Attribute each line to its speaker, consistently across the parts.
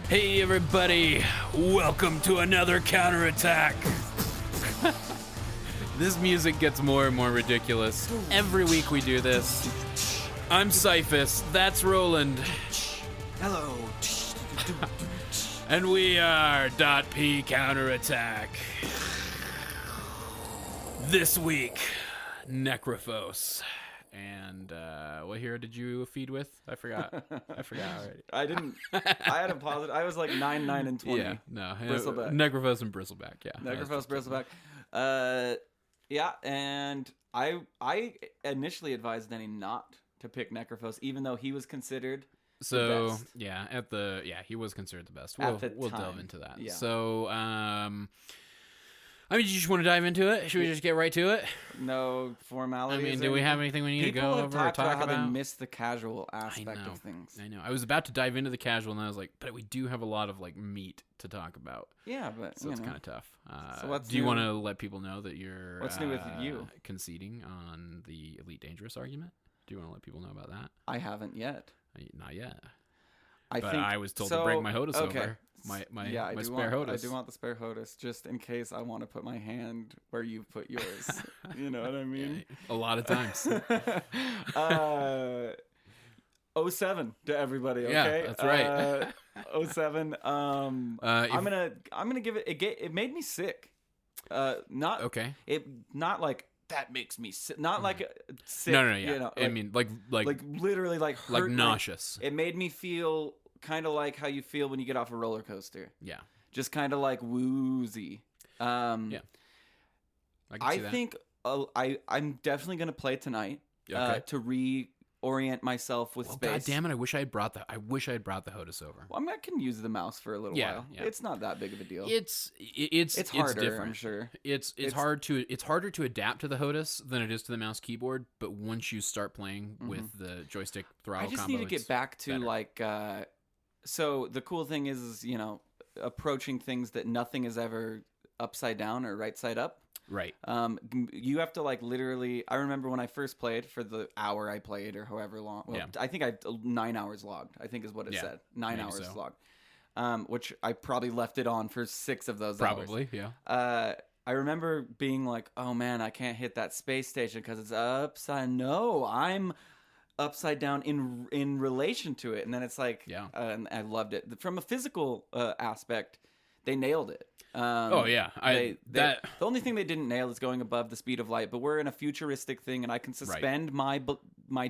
Speaker 1: Hey everybody, welcome to another Counterattack. This music gets more and more ridiculous. Every week we do this. I'm Cyphus, that's Roland.
Speaker 2: Hello.
Speaker 1: And we are .p Counterattack. This week, Necrophos. And what hero did you feed with? I forgot already.
Speaker 2: I didn't. I had a positive. I was like 9, 9, and 20.
Speaker 1: Yeah, no.
Speaker 2: Bristleback.
Speaker 1: Necrophos and Bristleback, yeah.
Speaker 2: Necrophos, Bristleback. Yeah, and I initially advised Denny not to pick Necrophos, even though he was considered the best.
Speaker 1: He was considered the best. We'll delve into that.
Speaker 2: Yeah.
Speaker 1: So, you just want to dive into it? Should we just get right to it?
Speaker 2: No formalities.
Speaker 1: Do we have anything we need to go over or talk
Speaker 2: about?
Speaker 1: about?
Speaker 2: They miss the casual aspect of things.
Speaker 1: I know. I was about to dive into the casual, and I was like, but we do have a lot of meat to talk about.
Speaker 2: Yeah, but
Speaker 1: so it's kind of tough.
Speaker 2: So
Speaker 1: do you want to let people know that you're
Speaker 2: what's new with you
Speaker 1: conceding on the Elite Dangerous argument? Do you want to let people know about that?
Speaker 2: I haven't yet.
Speaker 1: Not yet.
Speaker 2: I
Speaker 1: was told to bring my HOTUS over. My spare HOTUS.
Speaker 2: I do want the spare HOTUS just in case I want to put my hand where you put yours. You know what I mean?
Speaker 1: Yeah, a lot of times.
Speaker 2: 07 to everybody, okay?
Speaker 1: Yeah, that's right.
Speaker 2: 07. I'm gonna give it. It made me sick. Not
Speaker 1: okay.
Speaker 2: It not like that makes me sick. Not like sick.
Speaker 1: No. Yeah.
Speaker 2: You know,
Speaker 1: I mean, like
Speaker 2: literally like hurt,
Speaker 1: like nauseous.
Speaker 2: It made me feel kind of like how you feel when you get off a roller coaster.
Speaker 1: Yeah.
Speaker 2: Just kind of like woozy.
Speaker 1: Yeah.
Speaker 2: I think I'm definitely gonna play tonight.
Speaker 1: Okay.
Speaker 2: To reorient myself with space.
Speaker 1: God damn it! I wish I had brought the HOTUS over.
Speaker 2: Well, I can use the mouse for a little while.
Speaker 1: Yeah.
Speaker 2: It's not that big of a deal.
Speaker 1: It's
Speaker 2: harder,
Speaker 1: different.
Speaker 2: I'm sure.
Speaker 1: It's harder to adapt to the HOTUS than it is to the mouse keyboard. But once you start playing with the joystick throttle combo,
Speaker 2: I just need to get back to
Speaker 1: better.
Speaker 2: So the cool thing is, approaching things that nothing is ever upside down or right side up.
Speaker 1: Right.
Speaker 2: You have to literally. I remember when I first played for the hour I played or however long. Well, yeah. I think I 9 hours logged. I think is what it said. 9 hours logged. Which I probably left it on for 6 of those hours.
Speaker 1: Probably, yeah.
Speaker 2: I remember being like, "Oh man, I can't hit that space station because it's upside." No, I'm upside down in relation to it, and then it's like, and I loved it from a physical aspect. They nailed it. The only thing they didn't nail is going above the speed of light. But we're in a futuristic thing, and I can suspend my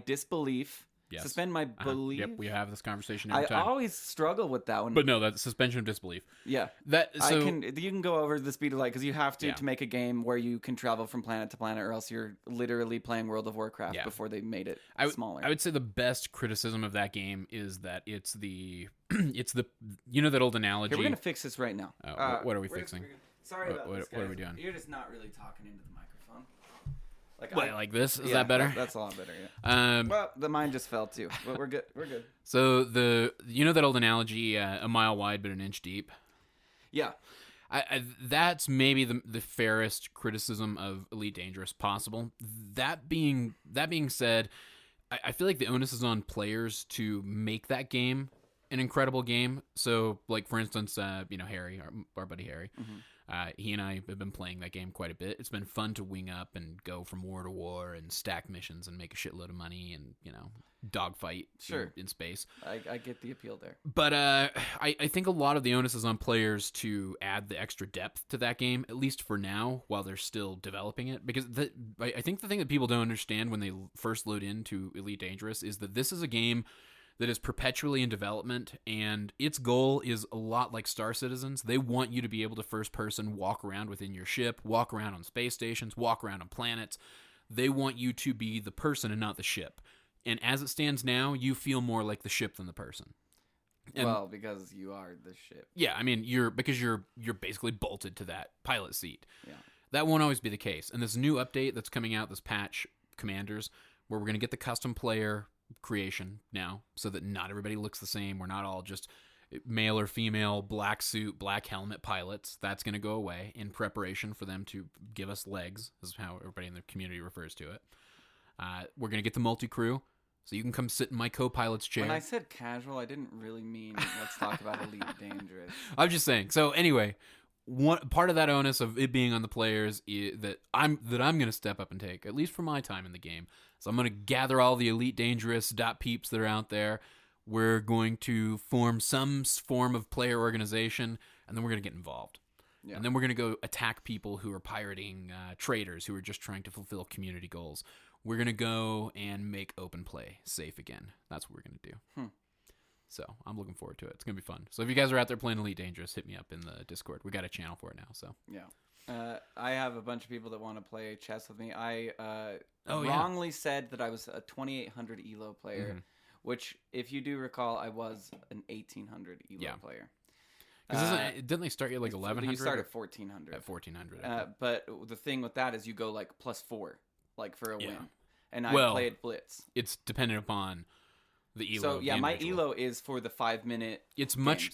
Speaker 2: disbelief.
Speaker 1: Yes.
Speaker 2: Suspend my belief.
Speaker 1: Yep, we have this conversation every time.
Speaker 2: I always struggle with that one.
Speaker 1: But no, that's suspension of disbelief.
Speaker 2: Yeah. You can go over the speed of light because you have to make a game where you can travel from planet to planet, or else you're literally playing World of Warcraft before they made it smaller.
Speaker 1: I would say the best criticism of that game is that it's the that old analogy.
Speaker 2: Okay, we're gonna fix this right now.
Speaker 1: What are we fixing?
Speaker 2: Sorry about this, guys.
Speaker 1: What are we doing?
Speaker 2: You're just not really talking into the microphone.
Speaker 1: Like this? Is that better?
Speaker 2: That's a lot better, yeah. Well, the mine just fell too, but we're good.
Speaker 1: So that old analogy, a mile wide but an inch deep?
Speaker 2: Yeah.
Speaker 1: That's maybe the fairest criticism of Elite Dangerous possible. That being said, I feel like the onus is on players to make that game an incredible game. So, like, for instance, Harry, our buddy Harry, he and I have been playing that game quite a bit. It's been fun to wing up and go from war to war and stack missions and make a shitload of money and, dogfight in space.
Speaker 2: I get the appeal there.
Speaker 1: But I think a lot of the onus is on players to add the extra depth to that game, at least for now, while they're still developing it. Because I think the thing that people don't understand when they first load into Elite Dangerous is that this is a game that is perpetually in development, and its goal is a lot like Star Citizens. They want you to be able to first-person walk around within your ship, walk around on space stations, walk around on planets. They want you to be the person and not the ship. And as it stands now, you feel more like the ship than the person.
Speaker 2: And, because you are the ship.
Speaker 1: Yeah, I mean, you're basically bolted to that pilot seat.
Speaker 2: Yeah.
Speaker 1: That won't always be the case. And this new update that's coming out, this patch, Commanders, where we're going to get the custom player creation now, so that not everybody looks the same. We're not all just male or female, black suit, black helmet pilots. That's going to go away in preparation for them to give us legs, is how everybody in the community refers to it. We're going to get the multi-crew. So you can come sit in my co-pilot's chair.
Speaker 2: When I said casual, I didn't really mean let's talk about Elite Dangerous.
Speaker 1: I'm just saying. So anyway, one part of that onus of it being on the players that I'm going to step up and take, at least for my time in the game. So I'm going to gather all the Elite Dangerous peeps that are out there. We're going to form some form of player organization, and then we're going to get involved. Yeah. And then we're going to go attack people who are pirating traders who are just trying to fulfill community goals. We're going to go and make open play safe again. That's what we're going to do. So I'm looking forward to it. It's going to be fun. So if you guys are out there playing Elite Dangerous, hit me up in the Discord. We got a channel for it now. So
Speaker 2: yeah. I have a bunch of people that want to play chess with me. I wrongly said that I was a 2800 ELO player, which, if you do recall, I was an 1800 ELO player.
Speaker 1: Didn't they start you at like 1100?
Speaker 2: You start at 1400.
Speaker 1: At 1400.
Speaker 2: But the thing with that is you go like +4, like for a win. And I played Blitz.
Speaker 1: It's dependent upon the ELO.
Speaker 2: So yeah, my ELO is for the 5-minute.
Speaker 1: It's much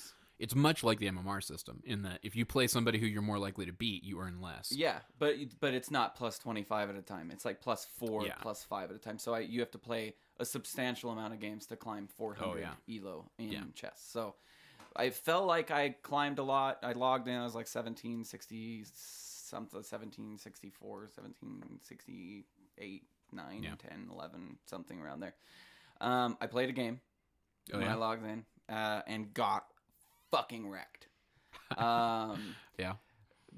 Speaker 1: like the MMR system in that if you play somebody who you're more likely to beat, you earn less.
Speaker 2: Yeah, but it's not +25 at a time. It's like +4, +5 at a time. So you have to play a substantial amount of games to climb 400 ELO in chess. So I felt like I climbed a lot. I logged in. I was like 1760 something, 1764, 1768, 9, 10, 11, something around there. I played a game when I logged in and got fucking wrecked.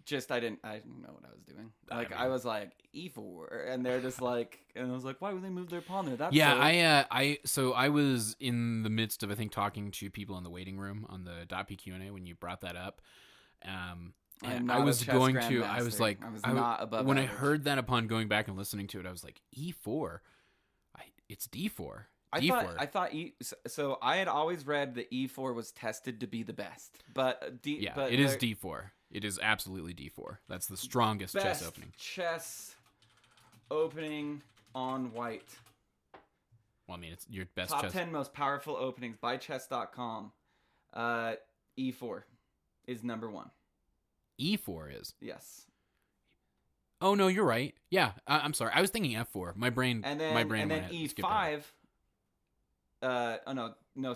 Speaker 2: Just I didn't know what I was doing. Like I was like E4, and they're just like, and I was like, why would they move their pawn there? That's
Speaker 1: so I was in the midst of talking to people in the waiting room on the .p Q&A when you brought that up. And I was going to. I was like,
Speaker 2: not above
Speaker 1: when
Speaker 2: average.
Speaker 1: I heard that upon going back and listening to it, I was like, E4, it's D4.
Speaker 2: I thought so I had always read that E4 was tested to be the best, but
Speaker 1: it is D4. It is absolutely D4. That's the strongest
Speaker 2: best
Speaker 1: chess opening.
Speaker 2: Chess opening on white.
Speaker 1: Well, I mean, it's your best
Speaker 2: top 10 most powerful openings by chess.com. E4 is number 1.
Speaker 1: E4 is?
Speaker 2: Yes.
Speaker 1: Oh no, you're right. Yeah, I'm sorry. I was thinking F4. My brain.
Speaker 2: And then E5.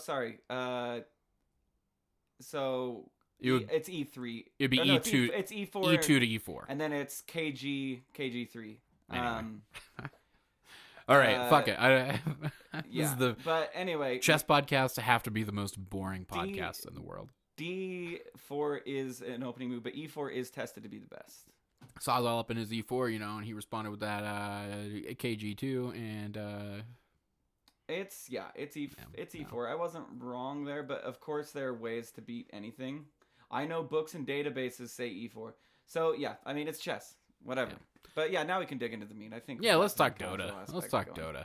Speaker 2: Sorry. So it's E3.
Speaker 1: It'd be E2.
Speaker 2: It's E4.
Speaker 1: E2 to E4.
Speaker 2: And then it's KG3.
Speaker 1: Anyway. All right, fuck it.
Speaker 2: But anyway,
Speaker 1: chess podcasts have to be the most boring podcast in the world.
Speaker 2: D4 is an opening move, but E4 is tested to be the best.
Speaker 1: Saw's all up in his E4, and he responded with that KG2, and
Speaker 2: it's E4. I wasn't wrong there, but of course there are ways to beat anything. I know books and databases say E4. So yeah, I mean it's chess. Whatever. Yeah. But yeah, now we can dig into the meat. I think.
Speaker 1: Yeah, let's talk Dota.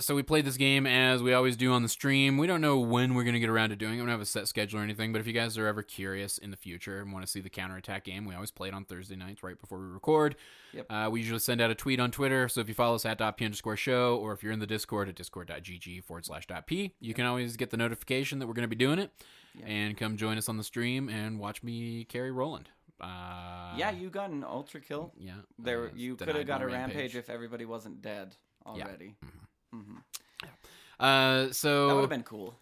Speaker 1: So we played this game as we always do on the stream. We don't know when we're going to get around to doing it. We don't have a set schedule or anything. But if you guys are ever curious in the future and want to see the Counterattack game, we always play it on Thursday nights right before we record.
Speaker 2: Yep.
Speaker 1: We usually send out a tweet on Twitter. So if you follow us at @p_show, or if you're in the Discord at discord.gg/.p, you can always get the notification that we're going to be doing it, and come join us on the stream and watch me carry Roland.
Speaker 2: You got an ultra kill.
Speaker 1: Yeah,
Speaker 2: you could have got a rampage if everybody wasn't dead already.
Speaker 1: So
Speaker 2: that would have been cool.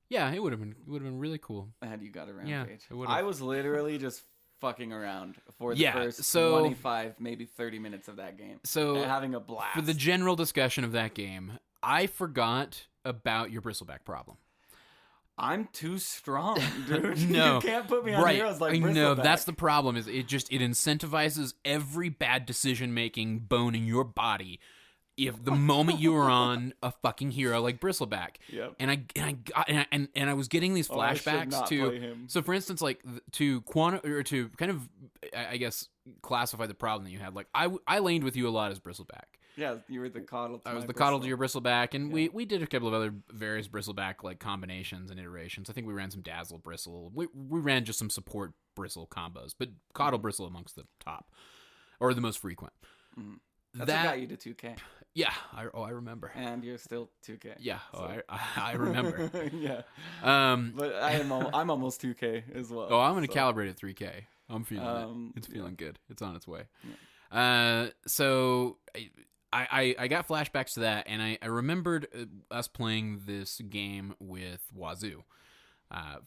Speaker 1: Yeah, it would have been really cool.
Speaker 2: Had you got a rampage?
Speaker 1: Yeah,
Speaker 2: I was literally just fucking around for the first 25, maybe 30 minutes of that game.
Speaker 1: So
Speaker 2: having a blast.
Speaker 1: For the general discussion of that game, I forgot about your Bristleback problem.
Speaker 2: I'm too strong, dude.
Speaker 1: No,
Speaker 2: you can't put me on heroes like Bristleback.
Speaker 1: No, that's the problem. Is it incentivizes every bad decision making bone in your body. If the moment you are on a fucking hero like Bristleback, and I was getting these flashbacks to
Speaker 2: him.
Speaker 1: So for instance, like to kind of I guess classify the problem that you had. Like I laned with you a lot as Bristleback.
Speaker 2: Yeah, you were the coddle.
Speaker 1: I was the coddle to your Bristleback, and we did a couple of other various Bristleback like combinations and iterations. I think we ran some Dazzle Bristle. We ran just some support Bristle combos, but coddle Bristle amongst the top or the most frequent.
Speaker 2: Mm. That's what got you to 2K.
Speaker 1: Yeah, I remember.
Speaker 2: And you're still 2K.
Speaker 1: Yeah, so. I remember.
Speaker 2: Yeah. But I'm almost 2K as well.
Speaker 1: Oh, I'm gonna calibrate at 3K. I'm feeling it. It's feeling good. It's on its way. Yeah. So. I got flashbacks to that, and I remembered us playing this game with Wazoo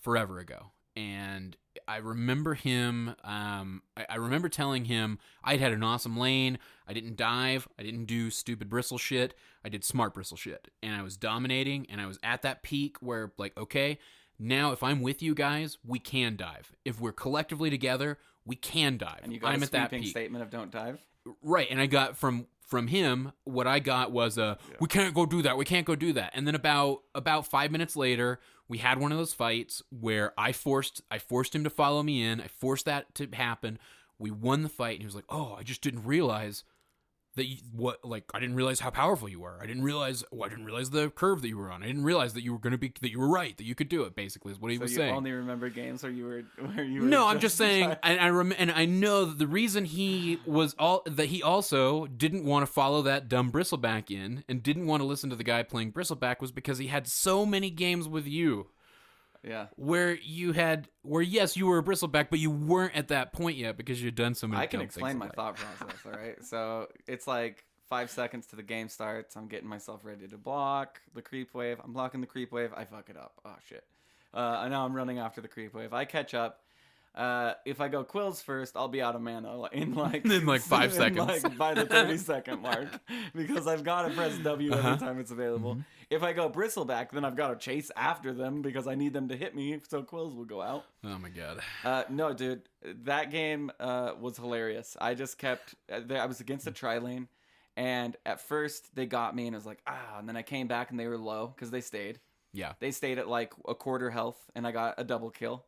Speaker 1: forever ago. And I remember him, I remember telling him I'd had an awesome lane, I didn't dive, I didn't do stupid bristle shit, I did smart bristle shit. And I was dominating, and I was at that peak where, like, okay, now if I'm with you guys, we can dive. If we're collectively together, we can dive.
Speaker 2: And you got
Speaker 1: I'm
Speaker 2: a
Speaker 1: at that
Speaker 2: sweeping
Speaker 1: peak.
Speaker 2: statement of don't dive?
Speaker 1: Right, and I got from him, what I got was we can't go do that, we can't go do that. And then about 5 minutes later, we had one of those fights where I forced him to follow me in. I forced that to happen. We won the fight, and he was like, "Oh, I just didn't realize that I didn't realize how powerful you were. I didn't realize the curve that you were on. I didn't realize that you were right, that you could do it." Basically, is what he was saying.
Speaker 2: So you only remember games where you were.
Speaker 1: No, I'm just saying, and I know that the reason he also didn't want to follow that dumb Bristleback in and didn't want to listen to the guy playing Bristleback was because he had so many games with you.
Speaker 2: Yeah.
Speaker 1: Where yes, you were a Bristleback, but you weren't at that point yet because you'd done so many.
Speaker 2: I can explain my thought process, all right? So it's like 5 seconds to the game starts. I'm getting myself ready to block the creep wave. I'm blocking the creep wave. I fuck it up. Oh, shit. Now I'm running after the creep wave. I catch up. If I go Quills first, I'll be out of mana in like
Speaker 1: 5 seconds.
Speaker 2: Like by the 30-second mark, because I've got to press W every time it's available. Mm-hmm. If I go Bristleback, then I've got to chase after them because I need them to hit me, so Quills will go out.
Speaker 1: Oh my god.
Speaker 2: No, dude, that game was hilarious. I just kept. I was against a tri-lane, and at first they got me, and I was like, and then I came back and they were low because they stayed.
Speaker 1: Yeah.
Speaker 2: They stayed at like a quarter health, and I got a double kill.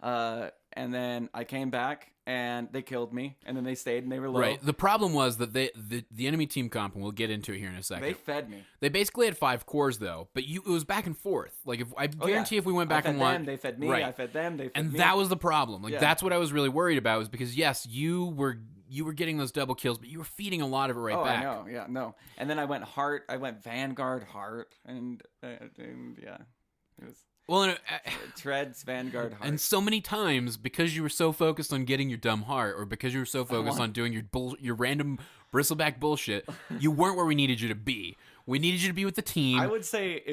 Speaker 2: And then I came back and they killed me, and then they stayed and they were low.
Speaker 1: Right. The problem was that the enemy team comp, and we'll get into it here in a second.
Speaker 2: They fed me.
Speaker 1: They basically had 5 cores though, but it was back and forth. Like if I guarantee if we went back and won,
Speaker 2: they fed me.
Speaker 1: Right.
Speaker 2: I fed them. They fed
Speaker 1: and
Speaker 2: me.
Speaker 1: that was the problem. Like that's what I was really worried about, was because yes, you were getting those double kills, but you were feeding a lot of it back.
Speaker 2: I know. Yeah, no. And then I went Heart. I went Vanguard Heart, and yeah, it was.
Speaker 1: Well,
Speaker 2: Treads, Vanguard, Heart.
Speaker 1: And so many times, because you were so focused on getting your dumb heart, or because you were so focused on doing your random Bristleback bullshit, you weren't where we needed you to be. We needed you to be with the team.
Speaker 2: I would say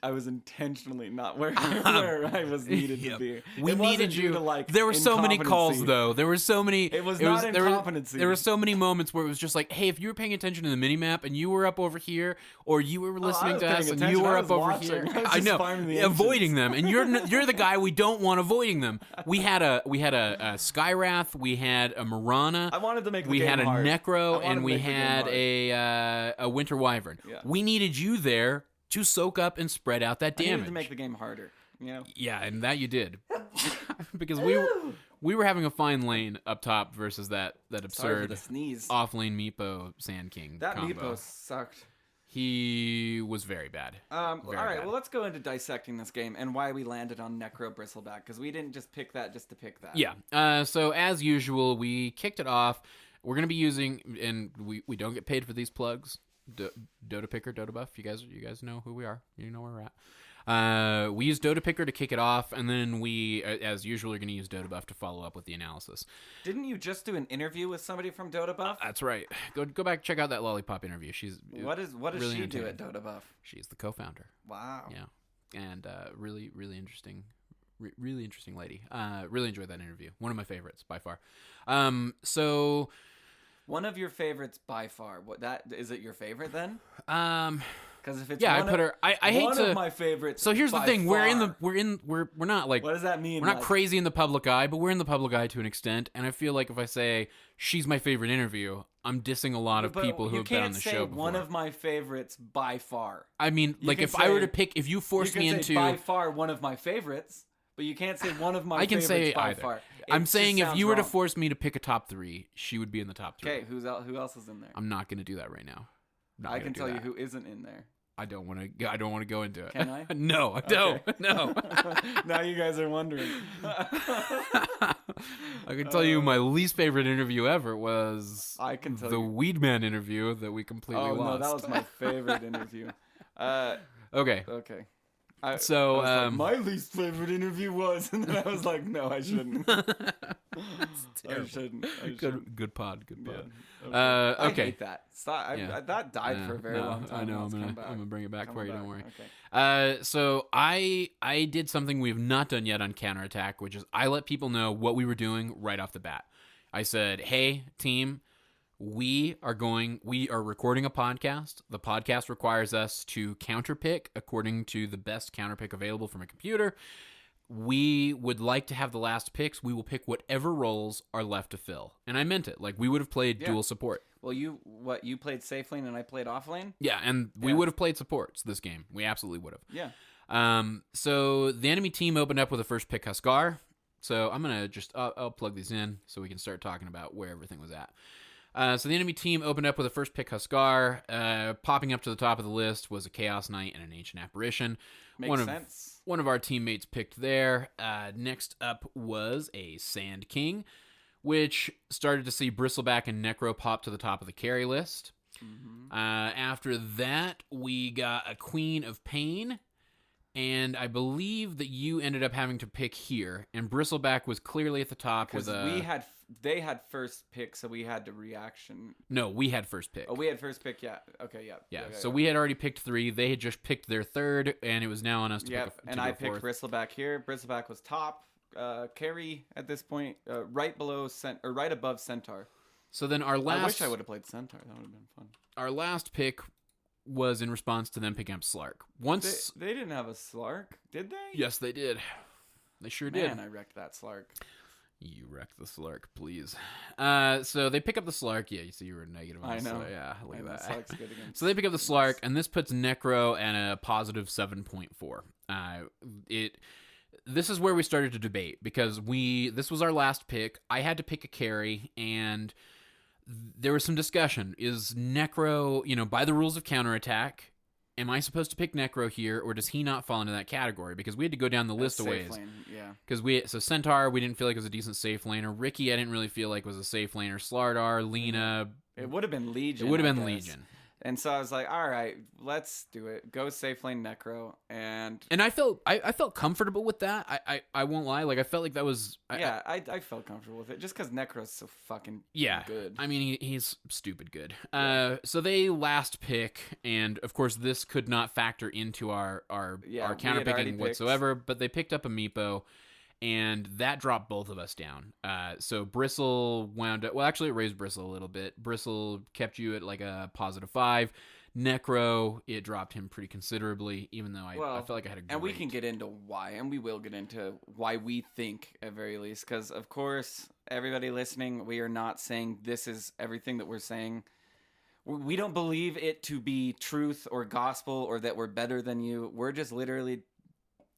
Speaker 2: I was intentionally not where I was needed to be.
Speaker 1: We needed you. There were so many calls, though. There were so many.
Speaker 2: It was not incompetency.
Speaker 1: There were so many moments where it was just like, hey, if you were paying attention to the minimap and you were up over here, or you were listening to us and you were up over here, I know, avoiding them, and you're the guy we don't want avoiding them. We had a Skywrath, we had a Marana.
Speaker 2: I wanted to make the
Speaker 1: we
Speaker 2: game
Speaker 1: had a
Speaker 2: hard.
Speaker 1: Necro, and we had a Winter Wyvern.
Speaker 2: Yeah.
Speaker 1: We needed you there to soak up and spread out that damage.
Speaker 2: I needed to make the game harder, you know?
Speaker 1: Yeah, and that you did. Because we were having a fine lane up top versus that absurd off lane Meepo Sand King
Speaker 2: That
Speaker 1: combo.
Speaker 2: Meepo sucked.
Speaker 1: He was very bad.
Speaker 2: All right, well, let's go into dissecting this game and why we landed on Necro Bristleback, because we didn't just pick that just to pick that.
Speaker 1: Yeah. So as usual, we kicked it off. We're going to be using, and we don't get paid for these plugs. Dota Picker, Dota Buff. You guys know who we are. You know where we're at. We use Dota Picker to kick it off, and then we, as usual, are going to use Dota Buff to follow up with the analysis.
Speaker 2: Didn't you just do an interview with somebody from Dota Buff?
Speaker 1: That's right. Go back, check out that Lollipop interview.
Speaker 2: What does
Speaker 1: really
Speaker 2: she do at Dota Buff?
Speaker 1: She's the co-founder.
Speaker 2: Wow.
Speaker 1: Yeah, and really interesting. Really interesting lady. Really enjoyed that interview. One of my favorites by far. So.
Speaker 2: One of your favorites by far. Is it your favorite then? Because if it's
Speaker 1: I put her. I hate to.
Speaker 2: One of my favorites.
Speaker 1: So here's the thing:
Speaker 2: far.
Speaker 1: we're not like.
Speaker 2: What does that mean?
Speaker 1: We're not crazy in the public eye, but we're in the public eye to an extent. And I feel like if I say she's my favorite interview, I'm dissing a lot of people who have been on the show before.
Speaker 2: One of my favorites by far.
Speaker 1: I mean, I were to pick, if you forced me into
Speaker 2: by far one of my favorites. But you can't say one of my favorites
Speaker 1: say
Speaker 2: by
Speaker 1: either.
Speaker 2: far.
Speaker 1: I'm saying if you were to force me to pick a top 3, she would be in the top 3.
Speaker 2: Okay, who else is in there?
Speaker 1: I'm not going to do that right now.
Speaker 2: I can tell you who isn't in there.
Speaker 1: I don't want to go into it.
Speaker 2: Can I?
Speaker 1: No, I don't. Okay. No.
Speaker 2: Now you guys are wondering.
Speaker 1: I can tell you my least favorite interview ever was the Weedman interview that we completely lost.
Speaker 2: No, that was my favorite interview.
Speaker 1: Okay. So
Speaker 2: like, my least favorite interview was, and then I was like, no, I shouldn't. I shouldn't.
Speaker 1: Good pod.
Speaker 2: Yeah.
Speaker 1: Okay.
Speaker 2: I hate that. Stop. That died for a very long time.
Speaker 1: I know. I'm gonna bring it back for you. Don't worry.
Speaker 2: Okay.
Speaker 1: So I did something we have not done yet on Counterattack, which is I let people know what we were doing right off the bat. I said, "Hey, team, we are recording a podcast. The podcast requires us to counterpick according to the best counterpick available from a computer. We would like to have the last picks. We will pick whatever roles are left to fill." And I meant it. Like, we would have played dual support.
Speaker 2: Well, you played safe lane and I played off lane?
Speaker 1: Yeah, and we would have played supports this game. We absolutely would have.
Speaker 2: Yeah.
Speaker 1: So the enemy team opened up with the first pick, Huskar. So I'm going to I'll plug these in so we can start talking about where everything was at. So the enemy team opened up with the first pick, Huskar. Popping up to the top of the list was a Chaos Knight and an Ancient Apparition.
Speaker 2: Makes sense.
Speaker 1: One of our teammates picked there. Next up was a Sand King, which started to see Bristleback and Necro pop to the top of the carry list. Mm-hmm. After that, we got a Queen of Pain. And I believe that you ended up having to pick here, and Bristleback was clearly at the top with a...
Speaker 2: they had first pick, so we had to reaction.
Speaker 1: No, we had first pick.
Speaker 2: Oh, we had first pick, yeah. Okay, yeah.
Speaker 1: Yeah, so we had already picked 3. They had just picked their third, and it was now on us to pick
Speaker 2: and I picked Bristleback here. Bristleback was top carry at this point, right above Centaur.
Speaker 1: So then our last...
Speaker 2: I wish I would have played Centaur. That would have been fun.
Speaker 1: Our last pick was in response to them picking up Slark. Once
Speaker 2: they didn't have a Slark, did they?
Speaker 1: Yes, they did. They sure did.
Speaker 2: Man, I wrecked that Slark.
Speaker 1: You wrecked the Slark, please. So they pick up the Slark. Yeah, you see you were negative on
Speaker 2: I know.
Speaker 1: So, yeah, look at that.
Speaker 2: Slark's good against
Speaker 1: so they pick up the Slark, and this puts Necro at a positive 7.4. This is where we started to debate, because this was our last pick. I had to pick a carry, and there was some discussion. Is Necro, by the rules of Counterattack, am I supposed to pick Necro here, or does he not fall into that category? Because we had to go down the list of ways.
Speaker 2: Lane, yeah.
Speaker 1: Because Centaur, we didn't feel like was a decent safe laner. Ricky, I didn't really feel like was a safe laner. Slardar, Lena.
Speaker 2: It would have been Legion.
Speaker 1: Legion.
Speaker 2: And so I was like, all right, let's do it. Go safe lane Necro. And
Speaker 1: I felt comfortable with that. I won't lie. Like, I felt like that was...
Speaker 2: I felt comfortable with it just because Necro's so fucking good.
Speaker 1: I mean, he's stupid good. So they last pick, and of course this could not factor into our counter picking whatsoever, but they picked up a Meepo, and that dropped both of us down. So Bristle wound up... Well, actually, it raised Bristle a little bit. Bristle kept you at like a positive 5. Necro, it dropped him pretty considerably, even though I felt like I had a great...
Speaker 2: And we can get into why, and we will get into why we think, at very least. Because, of course, everybody listening, we are not saying this is everything that we're saying. We don't believe it to be truth or gospel or that we're better than you. We're just literally...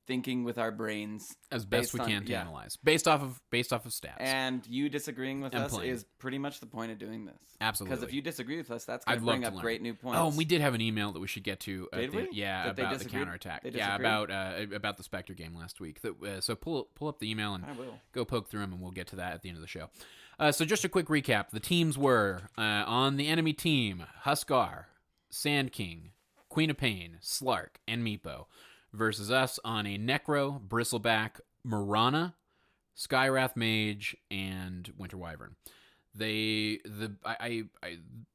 Speaker 2: thinking with our brains
Speaker 1: as best we can to analyze based off of stats.
Speaker 2: And you disagreeing with us is pretty much the point of doing this.
Speaker 1: Absolutely.
Speaker 2: Because if you disagree with us, that's going to bring up great new points.
Speaker 1: Oh, and we did have an email that we should get to.
Speaker 2: Did we?
Speaker 1: Yeah, about the counterattack. Yeah, about the Spectre game last week. So pull up the email and go poke through them, and we'll get to that at the end of the show. So just a quick recap. The teams were on the enemy team: Huskar, Sand King, Queen of Pain, Slark, and Meepo. Versus us on a Necro, Bristleback, Mirana, Skywrath Mage, and Winter Wyvern.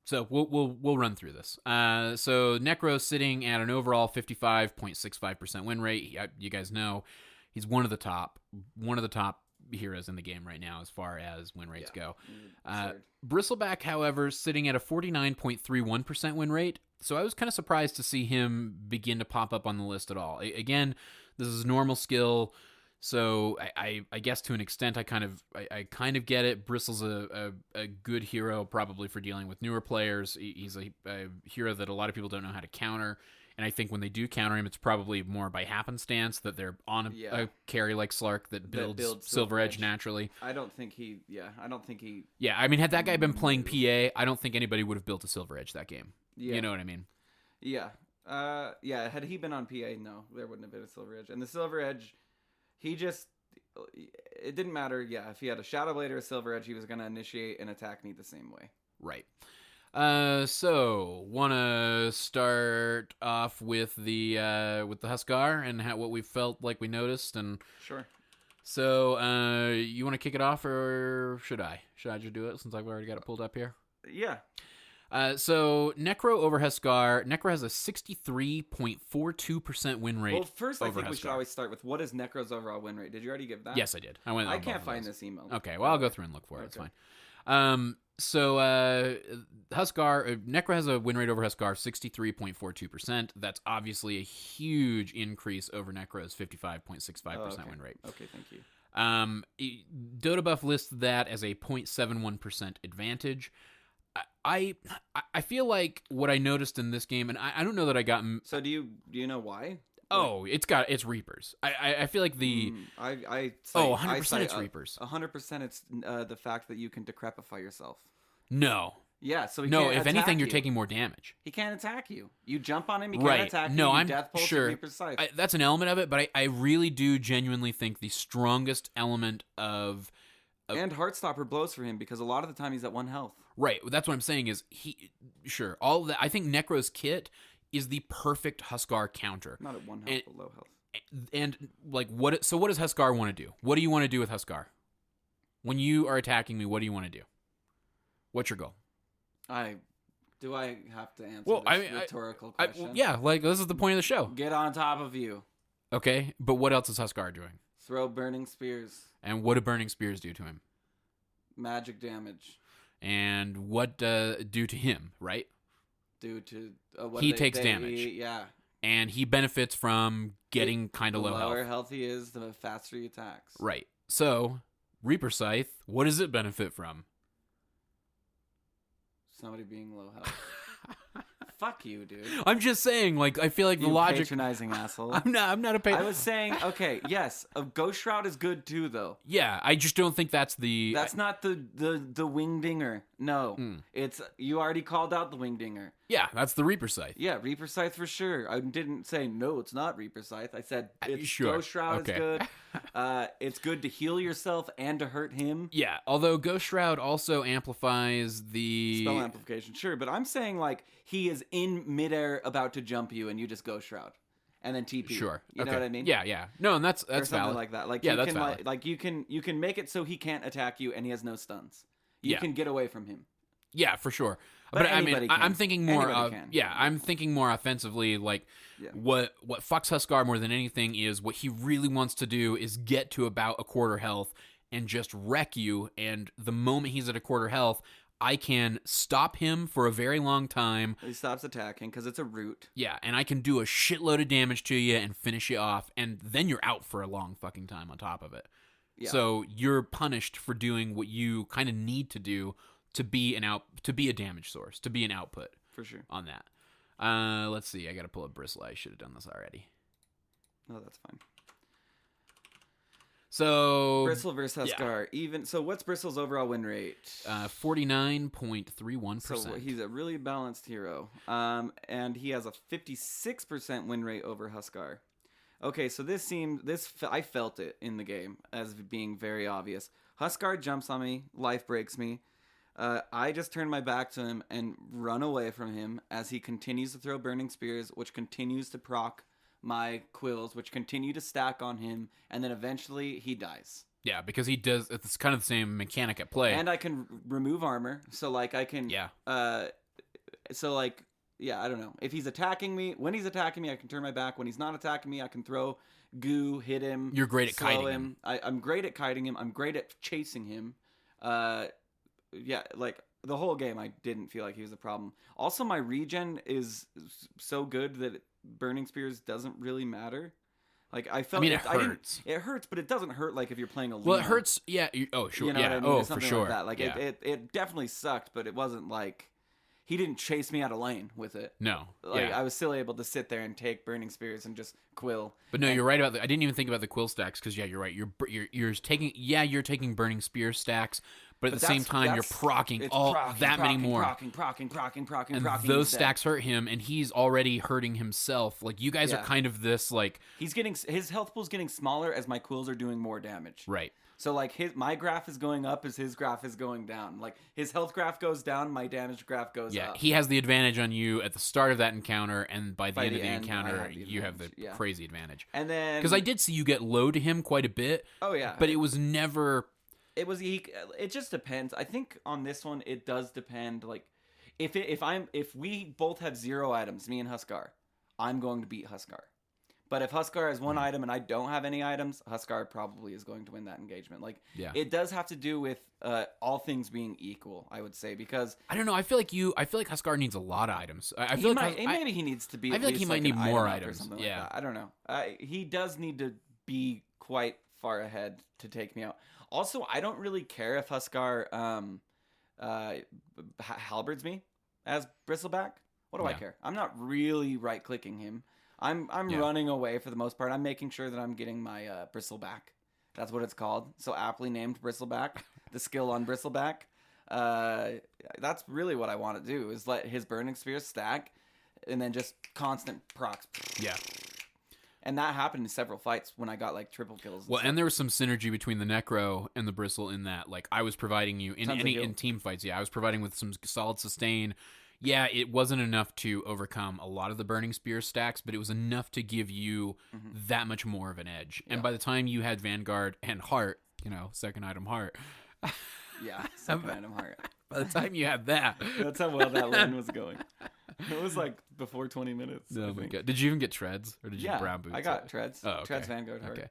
Speaker 1: So we'll run through this. So Necro sitting at an overall 55.65% win rate. You guys know he's one of the top heroes in the game right now as far as win rates go. Bristleback, however, sitting at a 49.31% win rate. So I was kind of surprised to see him begin to pop up on the list at all. Again, this is normal skill, so I guess to an extent I kind of get it. Bristle's a good hero probably for dealing with newer players. He's a hero that a lot of people don't know how to counter, and I think when they do counter him, it's probably more by happenstance that they're on a carry like Slark that builds Silver Edge naturally.
Speaker 2: I don't think he. Yeah,
Speaker 1: I mean, had that guy been playing PA, I don't think anybody would have built a Silver Edge that game. Yeah. You know what I mean?
Speaker 2: Yeah. Had he been on PA, no, there wouldn't have been a Silver Edge. And the Silver Edge, it didn't matter. Yeah, if he had a Shadow Blade or a Silver Edge, he was going to initiate an attack need the same way.
Speaker 1: Right. So wanna start off with the Huskar and what we felt like we noticed, and
Speaker 2: sure.
Speaker 1: So, you want to kick it off, or should I? Should I just do it since I've already got it pulled up here?
Speaker 2: Yeah.
Speaker 1: So Necro over Huskar. Necro has a 63.42% win rate.
Speaker 2: Well, first I think
Speaker 1: Huskar.
Speaker 2: We should always start with what is Necro's overall win rate. Did you already give that?
Speaker 1: Yes, I did. I
Speaker 2: can't find this email.
Speaker 1: Okay, well I'll go through and look for it. It's fine. So Huskar, Necro has a win rate over Huskar of 63.42%. That's obviously a huge increase over Necro's 55.65% win rate.
Speaker 2: Okay, thank you.
Speaker 1: Dota Buff lists that as a 0.71% advantage. I feel like what I noticed in this game, and I don't know that I got.
Speaker 2: So do you know why?
Speaker 1: Oh, it's Reapers. I feel like the 100% it's Reapers.
Speaker 2: 100% it's the fact that you can decrepify yourself.
Speaker 1: No.
Speaker 2: Yeah, so he
Speaker 1: no.
Speaker 2: can't
Speaker 1: If anything,
Speaker 2: you.
Speaker 1: you're taking more damage.
Speaker 2: He can't attack you. You jump on him, he can't
Speaker 1: Right.
Speaker 2: attack you.
Speaker 1: No,
Speaker 2: you
Speaker 1: I'm
Speaker 2: death pulse
Speaker 1: sure
Speaker 2: Reaper's Scythe.
Speaker 1: that's an element of it, but I really do genuinely think the strongest element of
Speaker 2: and Heartstopper blows for him because a lot of the time he's at 1 health.
Speaker 1: Right. That's what I'm saying is all that. I think Necro's kit is the perfect Huskar counter.
Speaker 2: Not at 1 health, but low health.
Speaker 1: And like what? So what does Huskar want to do? What do you want to do with Huskar? When you are attacking me, what do you want to do? What's your goal?
Speaker 2: Do I have to answer this rhetorical question?
Speaker 1: Yeah, like this is the point of the show.
Speaker 2: Get on top of you.
Speaker 1: Okay, but what else is Huskar doing?
Speaker 2: Throw burning spears.
Speaker 1: And what do burning spears do to him?
Speaker 2: Magic damage.
Speaker 1: And what do to him, right?
Speaker 2: Due to
Speaker 1: he takes damage.
Speaker 2: Yeah.
Speaker 1: And he benefits from getting kind of low health.
Speaker 2: The lower health he is, the faster he attacks.
Speaker 1: Right. So, Reaper Scythe, what does it benefit from?
Speaker 2: Somebody being low health. Fuck you, dude.
Speaker 1: I'm just saying, like, I feel like the logic.
Speaker 2: Patronizing asshole.
Speaker 1: I'm not a patron.
Speaker 2: I was saying, okay, yes, a Ghost Shroud is good too, though.
Speaker 1: Yeah, I just don't think that's the.
Speaker 2: That's not the Wingdinger. No, it's you already called out the Wingdinger.
Speaker 1: Yeah, that's the Reaper Scythe.
Speaker 2: Yeah, Reaper Scythe for sure. I didn't say no, it's not Reaper Scythe. I said it's Ghost Shroud is good. It's good to heal yourself and to hurt him.
Speaker 1: Yeah, although Ghost Shroud also amplifies the
Speaker 2: spell amplification, sure. But I'm saying like he is in midair about to jump you, and you just Ghost Shroud, and then TP.
Speaker 1: Sure,
Speaker 2: you know what I mean?
Speaker 1: Yeah. No, and that's
Speaker 2: or something
Speaker 1: valid.
Speaker 2: Like that. Like
Speaker 1: yeah,
Speaker 2: you
Speaker 1: that's
Speaker 2: can
Speaker 1: valid.
Speaker 2: like you can make it so he can't attack you, and he has no stuns. You can get away from him.
Speaker 1: Yeah, for sure.
Speaker 2: But
Speaker 1: I mean, I'm thinking more. I'm thinking more offensively. Like what fucks Huskar more than anything is what he really wants to do is get to about a quarter health and just wreck you. And the moment he's at a quarter health, I can stop him for a very long time.
Speaker 2: He stops attacking because it's a root.
Speaker 1: Yeah, and I can do a shitload of damage to you and finish you off, and then you're out for a long fucking time on top of it. Yeah. So you're punished for doing what you kind of need to do to be a damage source, to be an output.
Speaker 2: For sure.
Speaker 1: On that. Let's see. I got to pull up Bristle. I should have done this already.
Speaker 2: No, that's fine.
Speaker 1: So
Speaker 2: Bristle versus Huskar. Even so, what's Bristle's overall win rate?
Speaker 1: 49.31%.
Speaker 2: So he's a really balanced hero. And he has a 56% win rate over Huskar. Okay, so I felt it in the game as being very obvious. Huskar jumps on me, life breaks me. I just turn my back to him and run away from him as he continues to throw burning spears, which continues to proc my quills, which continue to stack on him, and then eventually he dies.
Speaker 1: Yeah, because he does. It's kind of the same mechanic at play.
Speaker 2: And I can remove armor, so like I can.
Speaker 1: Yeah.
Speaker 2: I don't know. If he's attacking me, when he's attacking me, I can turn my back. When he's not attacking me, I can throw goo, hit him.
Speaker 1: You're great at kiting him.
Speaker 2: I'm great at kiting him. I'm great at chasing him. Yeah, like the whole game, I didn't feel like he was a problem. Also, my regen is so good that burning spears doesn't really matter. Like I felt,
Speaker 1: it hurts.
Speaker 2: It hurts, but it doesn't hurt like if you're playing a Lina.
Speaker 1: Well, it hurts. Yeah. Sure.
Speaker 2: You know what I mean?
Speaker 1: Oh,
Speaker 2: for
Speaker 1: sure.
Speaker 2: Like that. Like it definitely sucked, but it wasn't like he didn't chase me out of lane with it.
Speaker 1: No.
Speaker 2: Like I was still able to sit there and take burning spears and just quill.
Speaker 1: But no, you're right about that. I didn't even think about the quill stacks because you're right. You're taking burning spear stacks, But at the same time, you're proccing many more.
Speaker 2: Procking,
Speaker 1: and those stacks hurt him, and he's already hurting himself. Like, you guys are kind of this, like...
Speaker 2: His health pool's getting smaller as my quills are doing more damage.
Speaker 1: Right.
Speaker 2: So, like, my graph is going up as his graph is going down. Like, his health graph goes down, my damage graph goes up.
Speaker 1: Yeah, he has the advantage on you at the start of that encounter, and by the end of the encounter, you have the crazy advantage.
Speaker 2: And then...
Speaker 1: Because I did see you get low to him quite a bit.
Speaker 2: Oh, yeah.
Speaker 1: But it was never...
Speaker 2: It just depends. I think on this one, it does depend. Like, if we both have 0 items, me and Huskar, I'm going to beat Huskar. But if Huskar has 1 item and I don't have any items, Huskar probably is going to win that engagement. Like, it does have to do with all things being equal, I would say, because
Speaker 1: I don't know. I feel like Huskar needs a lot of items.
Speaker 2: Maybe he needs to be.
Speaker 1: I feel like he might need more items.
Speaker 2: Or something like that. I don't know. He does need to be quite far ahead to take me out. Also, I don't really care if Huskar halberds me as Bristleback. What do I care? I'm not really right-clicking him. I'm running away for the most part. I'm making sure that I'm getting my Bristleback. That's what it's called. So aptly named Bristleback. The skill on Bristleback. That's really what I want to do, is let his Burning Spear stack and then just constant procs.
Speaker 1: Yeah.
Speaker 2: And that happened in several fights when I got like triple kills.
Speaker 1: Well, and there was some synergy between the Necro and the Bristle in that, like, I was providing you in team fights. Yeah, I was providing with some solid sustain. Yeah, it wasn't enough to overcome a lot of the Burning Spear stacks, but it was enough to give you that much more of an edge. And by the time you had Vanguard and Heart, second item Heart.
Speaker 2: Yeah, second item Heart.
Speaker 1: By the time you had that.
Speaker 2: That's how well that lane was going. It was like before 20 minutes.
Speaker 1: Oh my God. Did you even get treads? Or did you get brown boots?
Speaker 2: I got treads.
Speaker 1: Oh, okay.
Speaker 2: Treads, Vanguard, Heart. Okay.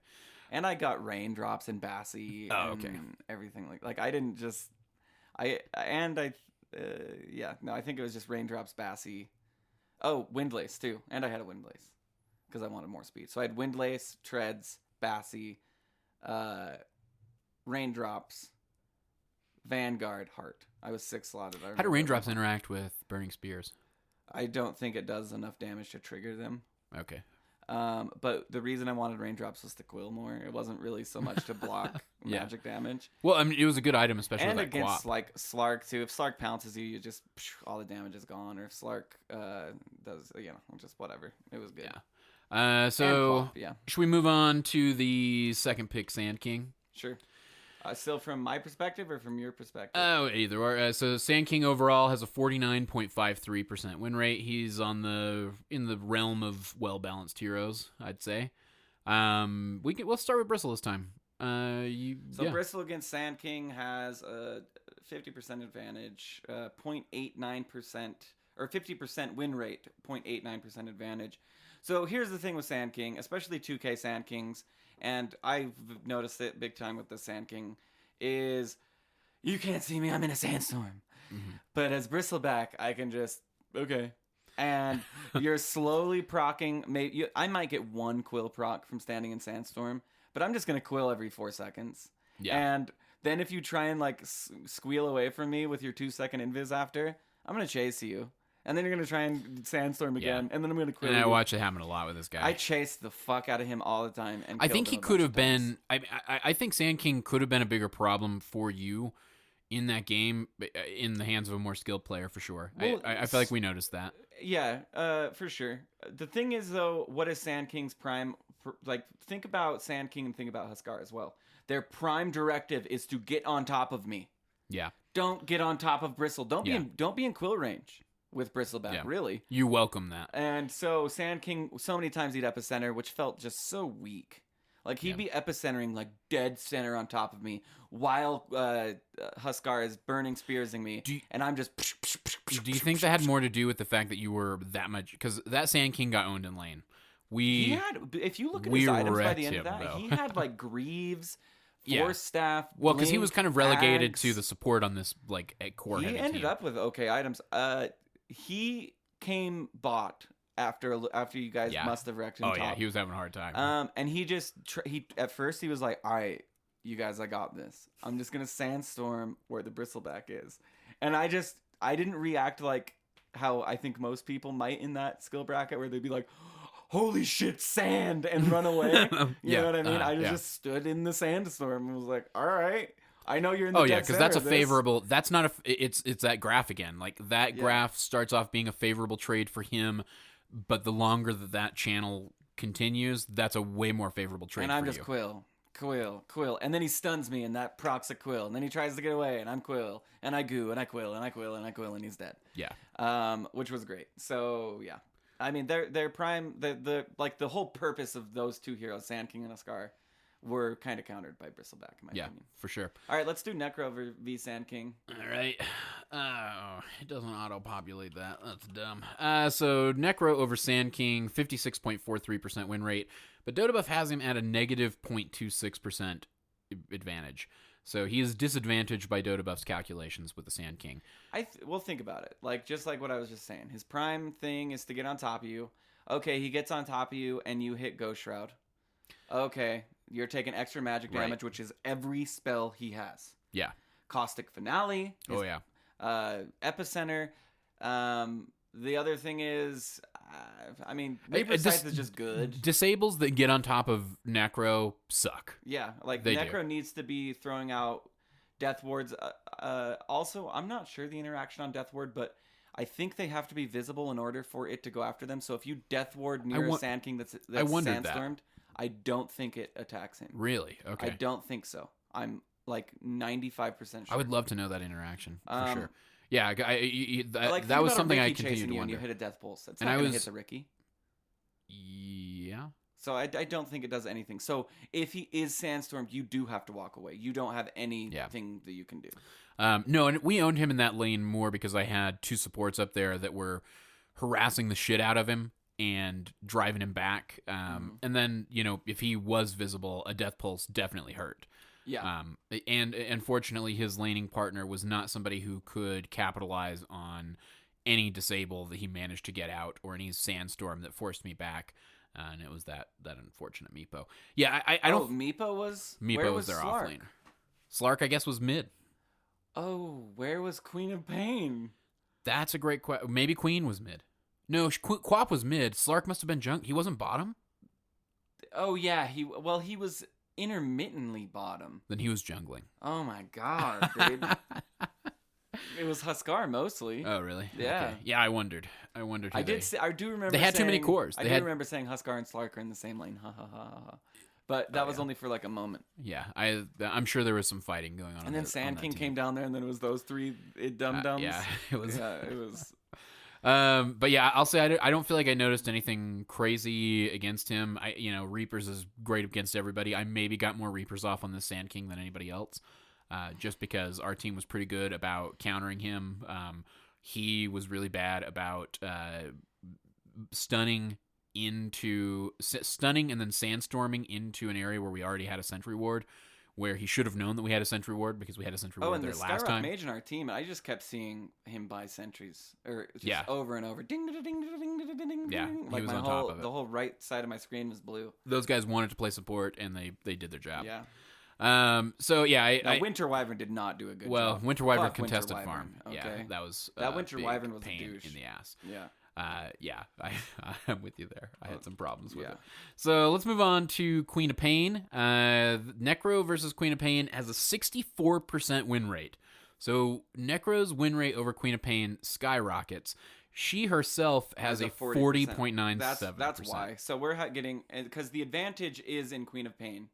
Speaker 2: And I got raindrops and Bassy and everything. Like I didn't just... I think it was just raindrops, Bassy. Oh, Windlace too. And I had a Windlace because I wanted more speed. So I had Windlace, treads, Bassy, raindrops, Vanguard, Heart. I was 6 slotted.
Speaker 1: How do raindrops interact with Burning Spears?
Speaker 2: I don't think it does enough damage to trigger them.
Speaker 1: Okay.
Speaker 2: But the reason I wanted raindrops was to quill more. It wasn't really so much to block magic damage.
Speaker 1: Well, I mean, it was a good item, especially
Speaker 2: and
Speaker 1: with that
Speaker 2: against
Speaker 1: Quap.
Speaker 2: Like Slark too. If Slark pounces you, you just all the damage is gone. Or if Slark does, just whatever. It was good.
Speaker 1: Yeah. So should we move on to the second pick, Sand King?
Speaker 2: Sure. Still from my perspective or from your perspective?
Speaker 1: Oh, either or. So Sand King overall has a 49.53% win rate. He's in the realm of well-balanced heroes, I'd say. We'll start with Bristle this time.
Speaker 2: Bristle against Sand King has a 50% advantage, 0.89%, or 50% win rate, 0.89% advantage. So here's the thing with Sand King, especially 2K Sand Kings, and I've noticed it big time with the Sand King, is you can't see me, I'm in a sandstorm. Mm-hmm. But as Bristleback, I can just, okay. And you're slowly procking. I might get 1 quill proc from standing in Sandstorm, but I'm just going to quill every 4 seconds. Yeah. And then if you try and like squeal away from me with your 2-second invis after, I'm going to chase you. And then you're going to try and Sandstorm again, and then I'm going to quill you.
Speaker 1: I watch it happen a lot with this guy.
Speaker 2: I chase the fuck out of him all the time. And
Speaker 1: I think he could have been... I think Sand King could have been a bigger problem for you in that game, in the hands of a more skilled player, for sure. Well, I feel like we noticed that.
Speaker 2: Yeah, for sure. The thing is, though, what is Sand King's prime... Like, think about Sand King and think about Huskar as well. Their prime directive is to get on top of me. Yeah. Don't get on top of Bristle. Don't be in quill range with Bristleback, really.
Speaker 1: You welcome that.
Speaker 2: And so Sand King, so many times he'd epicenter, which felt just so weak. Like, he'd be epicentering, like, dead center on top of me while Huskar is burning spearsing me, and I'm just...
Speaker 1: Do you think that had more to do with the fact that you were that much... Because that Sand King got owned in lane.
Speaker 2: If you look at his items by the end of that, he had, like, Greaves... Force staff.
Speaker 1: Well, because he was kind of relegated to the support on this like core.
Speaker 2: He ended up with okay items. He came bot after you guys must have wrecked him.
Speaker 1: Oh yeah, he was having a hard time.
Speaker 2: And he just at first he was like, all right, you guys, I got this. I'm just gonna sandstorm where the Bristleback is, and I didn't react like how I think most people might in that skill bracket where they'd be like, holy shit, sand, and run away. You know what I mean? I just stood in the sandstorm and was like, all right. I know you're in the
Speaker 1: yeah, because that's a
Speaker 2: this.
Speaker 1: favorable. That's not a. It's that graph again. Like that graph starts off being a favorable trade for him, but the longer that channel continues, that's a way more favorable trade.
Speaker 2: And I'm
Speaker 1: for
Speaker 2: just
Speaker 1: you.
Speaker 2: Quill, and then he stuns me, and that procs a Quill, and then he tries to get away, and I'm Quill, and I goo, and I Quill, and I Quill, and I Quill, and he's dead.
Speaker 1: Yeah.
Speaker 2: Which was great. So yeah, I mean, they're prime. The whole purpose of those two heroes, Sand King and Huskar, were kind of countered by Bristleback, in my opinion.
Speaker 1: For sure.
Speaker 2: All right, let's do Necro v Sand King.
Speaker 1: All right. Oh, it doesn't auto-populate that. That's dumb. So Necro over Sand King, 56.43% win rate, but Dotabuff has him at a negative 0.26% advantage. So he is disadvantaged by Dotabuff's calculations with the Sand King.
Speaker 2: Well, think about it. Just like what I was just saying. His prime thing is to get on top of you. Okay, he gets on top of you, and you hit Ghost Shroud. Okay, you're taking extra magic damage, which is every spell he has.
Speaker 1: Yeah.
Speaker 2: Caustic Finale. Epicenter. The other thing is, Reaper Scythe is just good.
Speaker 1: Disables that get on top of Necro suck.
Speaker 2: Yeah, Necro needs to be throwing out Death Wards. Also, I'm not sure the interaction on Death Ward, but I think they have to be visible in order for it to go after them. So if you Death Ward near a Sand King that's sandstormed, I don't think it attacks him.
Speaker 1: Really? Okay.
Speaker 2: I don't think so. I'm 95% sure.
Speaker 1: I would love to know that interaction for sure. Yeah, that was something I continued to wonder.
Speaker 2: And you hit a Death Pulse. It's not going to hit the Ricky.
Speaker 1: Yeah.
Speaker 2: So I don't think it does anything. So if he is sandstormed, you do have to walk away. You don't have anything that you can do.
Speaker 1: No, and we owned him in that lane more because I had two supports up there that were harassing the shit out of him and driving him back. And then, if he was visible, a Death Pulse definitely hurt.
Speaker 2: Yeah.
Speaker 1: And unfortunately, his laning partner was not somebody who could capitalize on any disable that he managed to get out or any sandstorm that forced me back. And it was that unfortunate Meepo. Yeah, I don't.
Speaker 2: Meepo was?
Speaker 1: Meepo was their off laner. Slark, I guess, was mid.
Speaker 2: Oh, where was Queen of Pain?
Speaker 1: That's a great question. Maybe Queen was mid. No, Quap was mid. Slark must have been junk. He wasn't bottom?
Speaker 2: Oh, yeah. He was intermittently bottom.
Speaker 1: Then he was jungling.
Speaker 2: Oh my god, dude. It was Huskar mostly.
Speaker 1: Oh really?
Speaker 2: Yeah.
Speaker 1: Okay. Yeah, I wondered. I
Speaker 2: do remember.
Speaker 1: They had too many cores.
Speaker 2: I remember saying Huskar and Slark are in the same lane. Ha ha ha ha. But that was only for a moment.
Speaker 1: Yeah, I'm sure there was some fighting going on.
Speaker 2: And then Sand King came down there, and then it was those three dum-dums.
Speaker 1: Yeah, it was.
Speaker 2: Yeah, it was.
Speaker 1: But yeah, I'll say I don't feel like I noticed anything crazy against him. Reapers is great against everybody. I maybe got more Reapers off on the Sand King than anybody else, just because our team was pretty good about countering him. He was really bad about stunning and then sandstorming into an area where we already had a sentry ward, where he should have known that we had a sentry ward because we had a sentry ward there last time.
Speaker 2: Mage in our team, I just kept seeing him buy sentries over and over. Ding ding ding ding ding ding ding.
Speaker 1: Yeah, he was on top of it.
Speaker 2: The whole right side of my screen was blue.
Speaker 1: Those guys wanted to play support, and they did their job.
Speaker 2: Yeah.
Speaker 1: So yeah,
Speaker 2: Winter Wyvern did not do a good job.
Speaker 1: Well, Winter Wyvern contested farm.
Speaker 2: Okay.
Speaker 1: Yeah, that was
Speaker 2: that Winter Wyvern was
Speaker 1: pain
Speaker 2: a douche
Speaker 1: in the ass.
Speaker 2: Yeah.
Speaker 1: I'm with you there. I had some problems with it. So let's move on to Queen of Pain. Necro versus Queen of Pain has a 64% win rate. So Necro's win rate over Queen of Pain skyrockets. She herself has a 40.97%.
Speaker 2: That's why. So we're getting, because the advantage is in Queen of Pain.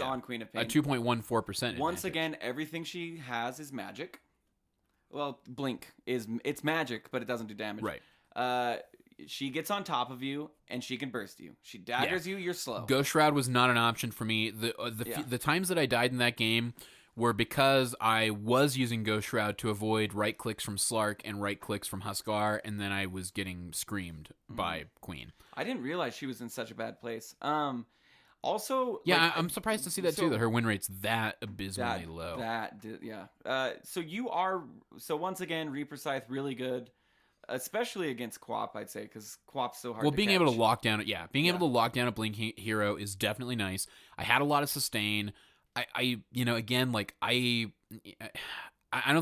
Speaker 2: On Queen of Pain.
Speaker 1: A 2.14%.
Speaker 2: Once again, everything she has is magic. Well, Blink it's magic, but it doesn't do damage.
Speaker 1: Right.
Speaker 2: She gets on top of you and she can burst you. She daggers you. You're slow.
Speaker 1: Ghost Shroud was not an option for me. The times that I died in that game were because I was using Ghost Shroud to avoid right clicks from Slark and right clicks from Huskar, and then I was getting screamed by Queen.
Speaker 2: I didn't realize she was in such a bad place. Also,
Speaker 1: yeah, I'm surprised to see that too. That her win rate's that abysmally low.
Speaker 2: So once again, Reaper Scythe really good. Especially against Quap, I'd say, because Quap's so hard
Speaker 1: to
Speaker 2: catch.
Speaker 1: Able to lock down it, able to lock down a Blink hero is definitely nice. I had a lot of sustain. I don't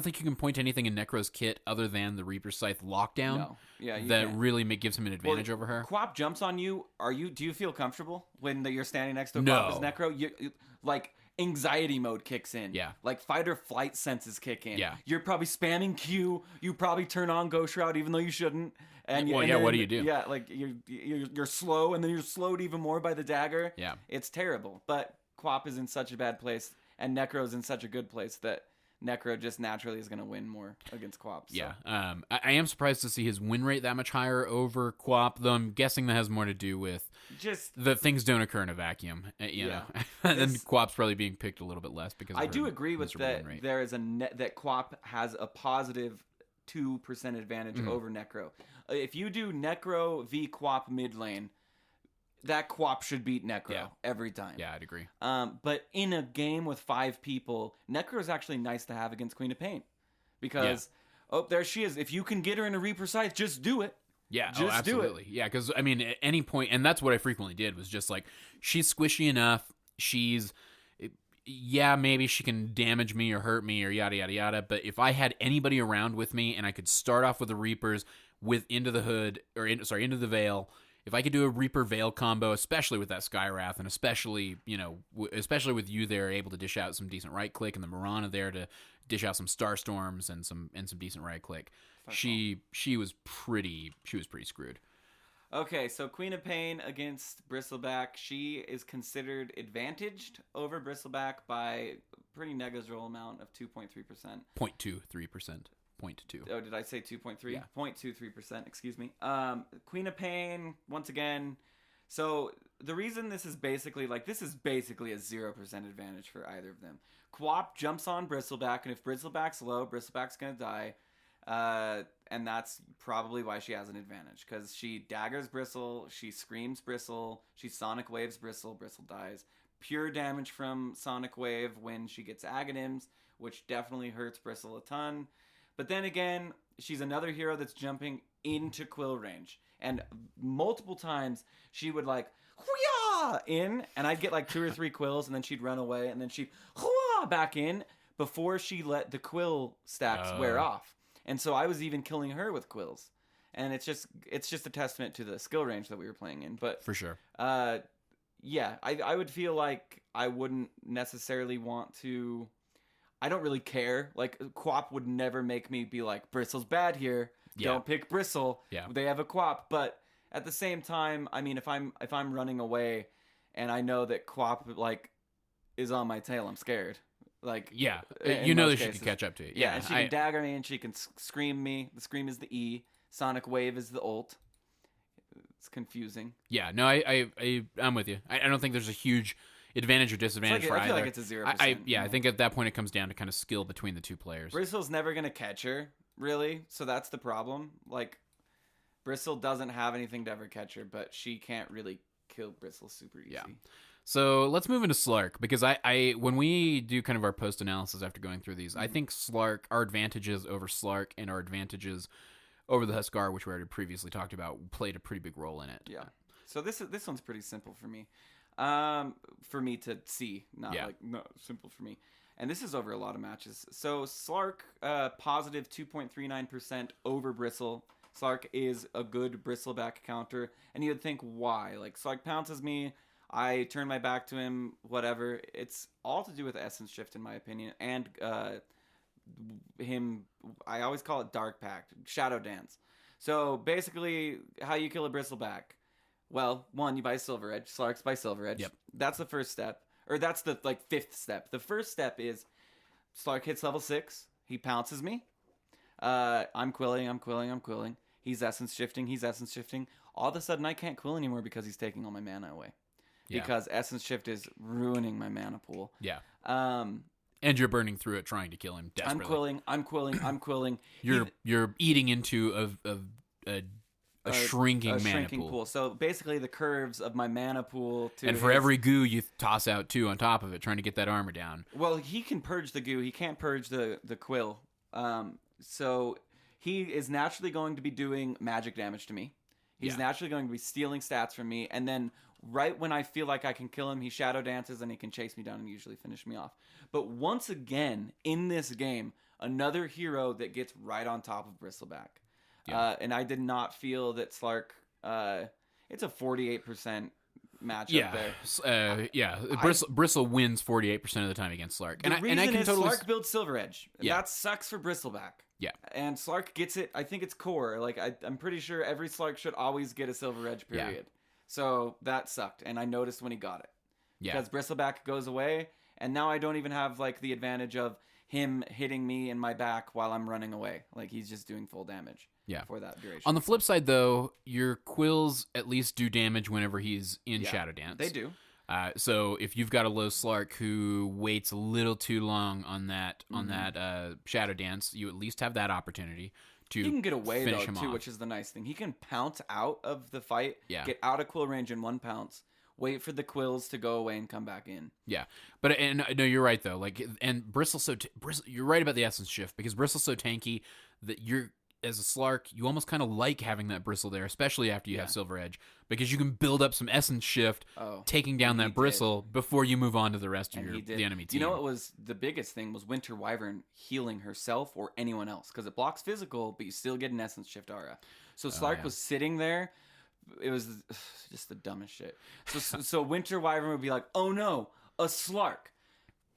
Speaker 1: think you can point to anything in Necro's kit other than the Reaper Scythe lockdown.
Speaker 2: No. Yeah,
Speaker 1: that really gives him an advantage over her.
Speaker 2: Quap jumps on you. Do you feel comfortable when you're standing next to
Speaker 1: no.
Speaker 2: Quap as Necro? anxiety mode kicks in.
Speaker 1: Yeah.
Speaker 2: Like fight or flight senses kick in.
Speaker 1: Yeah.
Speaker 2: You're probably spamming Q. You probably turn on Ghost Shroud even though you shouldn't. And
Speaker 1: well,
Speaker 2: and
Speaker 1: yeah,
Speaker 2: then,
Speaker 1: what do you do?
Speaker 2: Yeah, like you're slow, and then you're slowed even more by the dagger.
Speaker 1: Yeah.
Speaker 2: It's terrible. But Quap is in such a bad place, and Necro's in such a good place that Necro just naturally is going to win more against Quap. So.
Speaker 1: Yeah. I am surprised to see his win rate that much higher over Quap, though I'm guessing that has more to do with
Speaker 2: just
Speaker 1: the things don't occur in a vacuum. You know, and Quap's probably being picked a little bit less because
Speaker 2: I do agree with that. There is that Quap has a positive 2% advantage over Necro. If you do Necro v Quap mid lane, that Quap should beat Necro every time.
Speaker 1: Yeah, I'd agree.
Speaker 2: But in a game with 5 people, Necro is actually nice to have against Queen of Pain. Because, there she is. If you can get her in a Reaper Scythe, just do it.
Speaker 1: Yeah,
Speaker 2: just
Speaker 1: absolutely.
Speaker 2: Do it.
Speaker 1: Yeah, because, I mean, at any point, and that's what I frequently did, was just like, she's squishy enough, maybe she can damage me or hurt me or yada, yada, yada, but if I had anybody around with me and I could start off with the Reapers with Into the Hood, Into the Veil, if I could do a Reaper Veil combo, especially with that Skywrath, and especially with you there able to dish out some decent right click, and the Mirana there to dish out some Starstorms and some decent right click, she was pretty screwed.
Speaker 2: Okay, so Queen of Pain against Bristleback. She is considered advantaged over Bristleback by a pretty negligible amount of 2.3%.
Speaker 1: 0.23%. 0.2.
Speaker 2: Oh, did I say 2.3?
Speaker 1: Yeah.
Speaker 2: 0.23%, excuse me. Queen of Pain, once again. So the reason this is basically a 0% advantage for either of them. Quap jumps on Bristleback, and if Bristleback's low, Bristleback's going to die. And that's probably why she has an advantage, because she daggers Bristle, she screams Bristle, she Sonic Waves Bristle dies. Pure damage from Sonic Wave when she gets Aghanims, which definitely hurts Bristle a ton. But then again, she's another hero that's jumping into Quill range. And multiple times, she would hoo-yah! In, and I'd get 2 or 3 Quills, and then she'd run away, and then she'd hoo-yah! Back in before she let the Quill stacks wear off. And so I was even killing her with Quills. And it's just a testament to the skill range that we were playing in. But
Speaker 1: for sure.
Speaker 2: I would feel like I wouldn't necessarily want to... I don't really care. Quap would never make me be like, Bristle's bad here. Yeah. Don't pick Bristle. Yeah. They have a Quap. But at the same time, I mean, if I'm running away and I know that Quap is on my tail, I'm scared.
Speaker 1: That she can catch up to it.
Speaker 2: Yeah, and she can dagger me and she can scream me. The scream is the E. Sonic Wave is the ult. It's confusing.
Speaker 1: Yeah, no, I'm with you. I don't think there's a huge advantage or disadvantage for either.
Speaker 2: I feel like it's a 0%.
Speaker 1: I think at that point it comes down to kind of skill between the two players.
Speaker 2: Bristle's never going to catch her, really, so that's the problem. Bristle doesn't have anything to ever catch her, but she can't really kill Bristle super easy.
Speaker 1: Yeah. So let's move into Slark, because when we do kind of our post-analysis after going through these, I think Slark, our advantages over Slark and our advantages over the Huskar, which we already previously talked about, played a pretty big role in it.
Speaker 2: Yeah. So this one's pretty simple for me. For me to see, not simple for me. And this is over a lot of matches. So Slark, positive 2.39% over Bristle. Slark is a good Bristleback counter, and you'd think, why? Slark pounces me, I turn my back to him, whatever. It's all to do with Essence Shift, in my opinion, and him, I always call it Dark Pact, Shadow Dance. So basically, how you kill a Bristleback. Well, 1, you buy Silver Edge. Slark's by Silver Edge.
Speaker 1: Yep.
Speaker 2: That's the first step. Or that's the 5th step. The first step is Slark hits level 6. He pounces me. I'm quilling. He's essence shifting. All of a sudden, I can't quill anymore because he's taking all my mana away. Yeah. Because essence shift is ruining my mana pool.
Speaker 1: Yeah. And you're burning through it trying to kill him desperately.
Speaker 2: I'm quilling.
Speaker 1: You're eating into a shrinking mana pool.
Speaker 2: So basically, the curves of my mana pool.
Speaker 1: And for every goo, you toss out 2 on top of it, trying to get that armor down.
Speaker 2: Well, he can purge the goo. He can't purge the quill. So he is naturally going to be doing magic damage to me. He's naturally going to be stealing stats from me, and then right when I feel like I can kill him, he shadow dances and he can chase me down and usually finish me off. But once again, in this game, another hero that gets right on top of Bristleback. Yeah. And I did not feel that Slark, it's a 48% matchup there.
Speaker 1: Bristle wins 48% of the time against Slark.
Speaker 2: The reason is Slark builds Silver Edge. Yeah. That sucks for Bristleback.
Speaker 1: Yeah.
Speaker 2: And Slark gets it. I think it's core. Like, I'm pretty sure every Slark should always get a Silver Edge, period. Yeah. So that sucked. And I noticed when he got it. Yeah. Because Bristleback goes away. And now I don't even have, like, the advantage of him hitting me in my back while I'm running away. Like, he's just doing full damage. Yeah. For that duration.
Speaker 1: On the flip side, though, your Quills at least do damage whenever he's in Shadow Dance.
Speaker 2: They do.
Speaker 1: So if you've got a low Slark who waits a little too long on that Shadow Dance, you at least have that opportunity to
Speaker 2: He can get away,
Speaker 1: finish
Speaker 2: though,
Speaker 1: him
Speaker 2: too,
Speaker 1: off.
Speaker 2: Which is the nice thing. He can pounce out of the fight, get out of Quill range in one pounce, wait for the Quills to go away and come back in.
Speaker 1: Yeah, but no, you're right though. Like, and Bristle's you're right about the essence shift because Bristle's so tanky that you're. As a Slark, you almost kind of like having that Bristle there, especially after you have Silver Edge, because you can build up some Essence Shift, taking down that Bristle before you move on to the rest of the enemy team.
Speaker 2: You know what was the biggest thing was Winter Wyvern healing herself or anyone else, because it blocks physical, but you still get an Essence Shift aura. So Slark was sitting there. It was just the dumbest shit. So Winter Wyvern would be like, oh no, a Slark.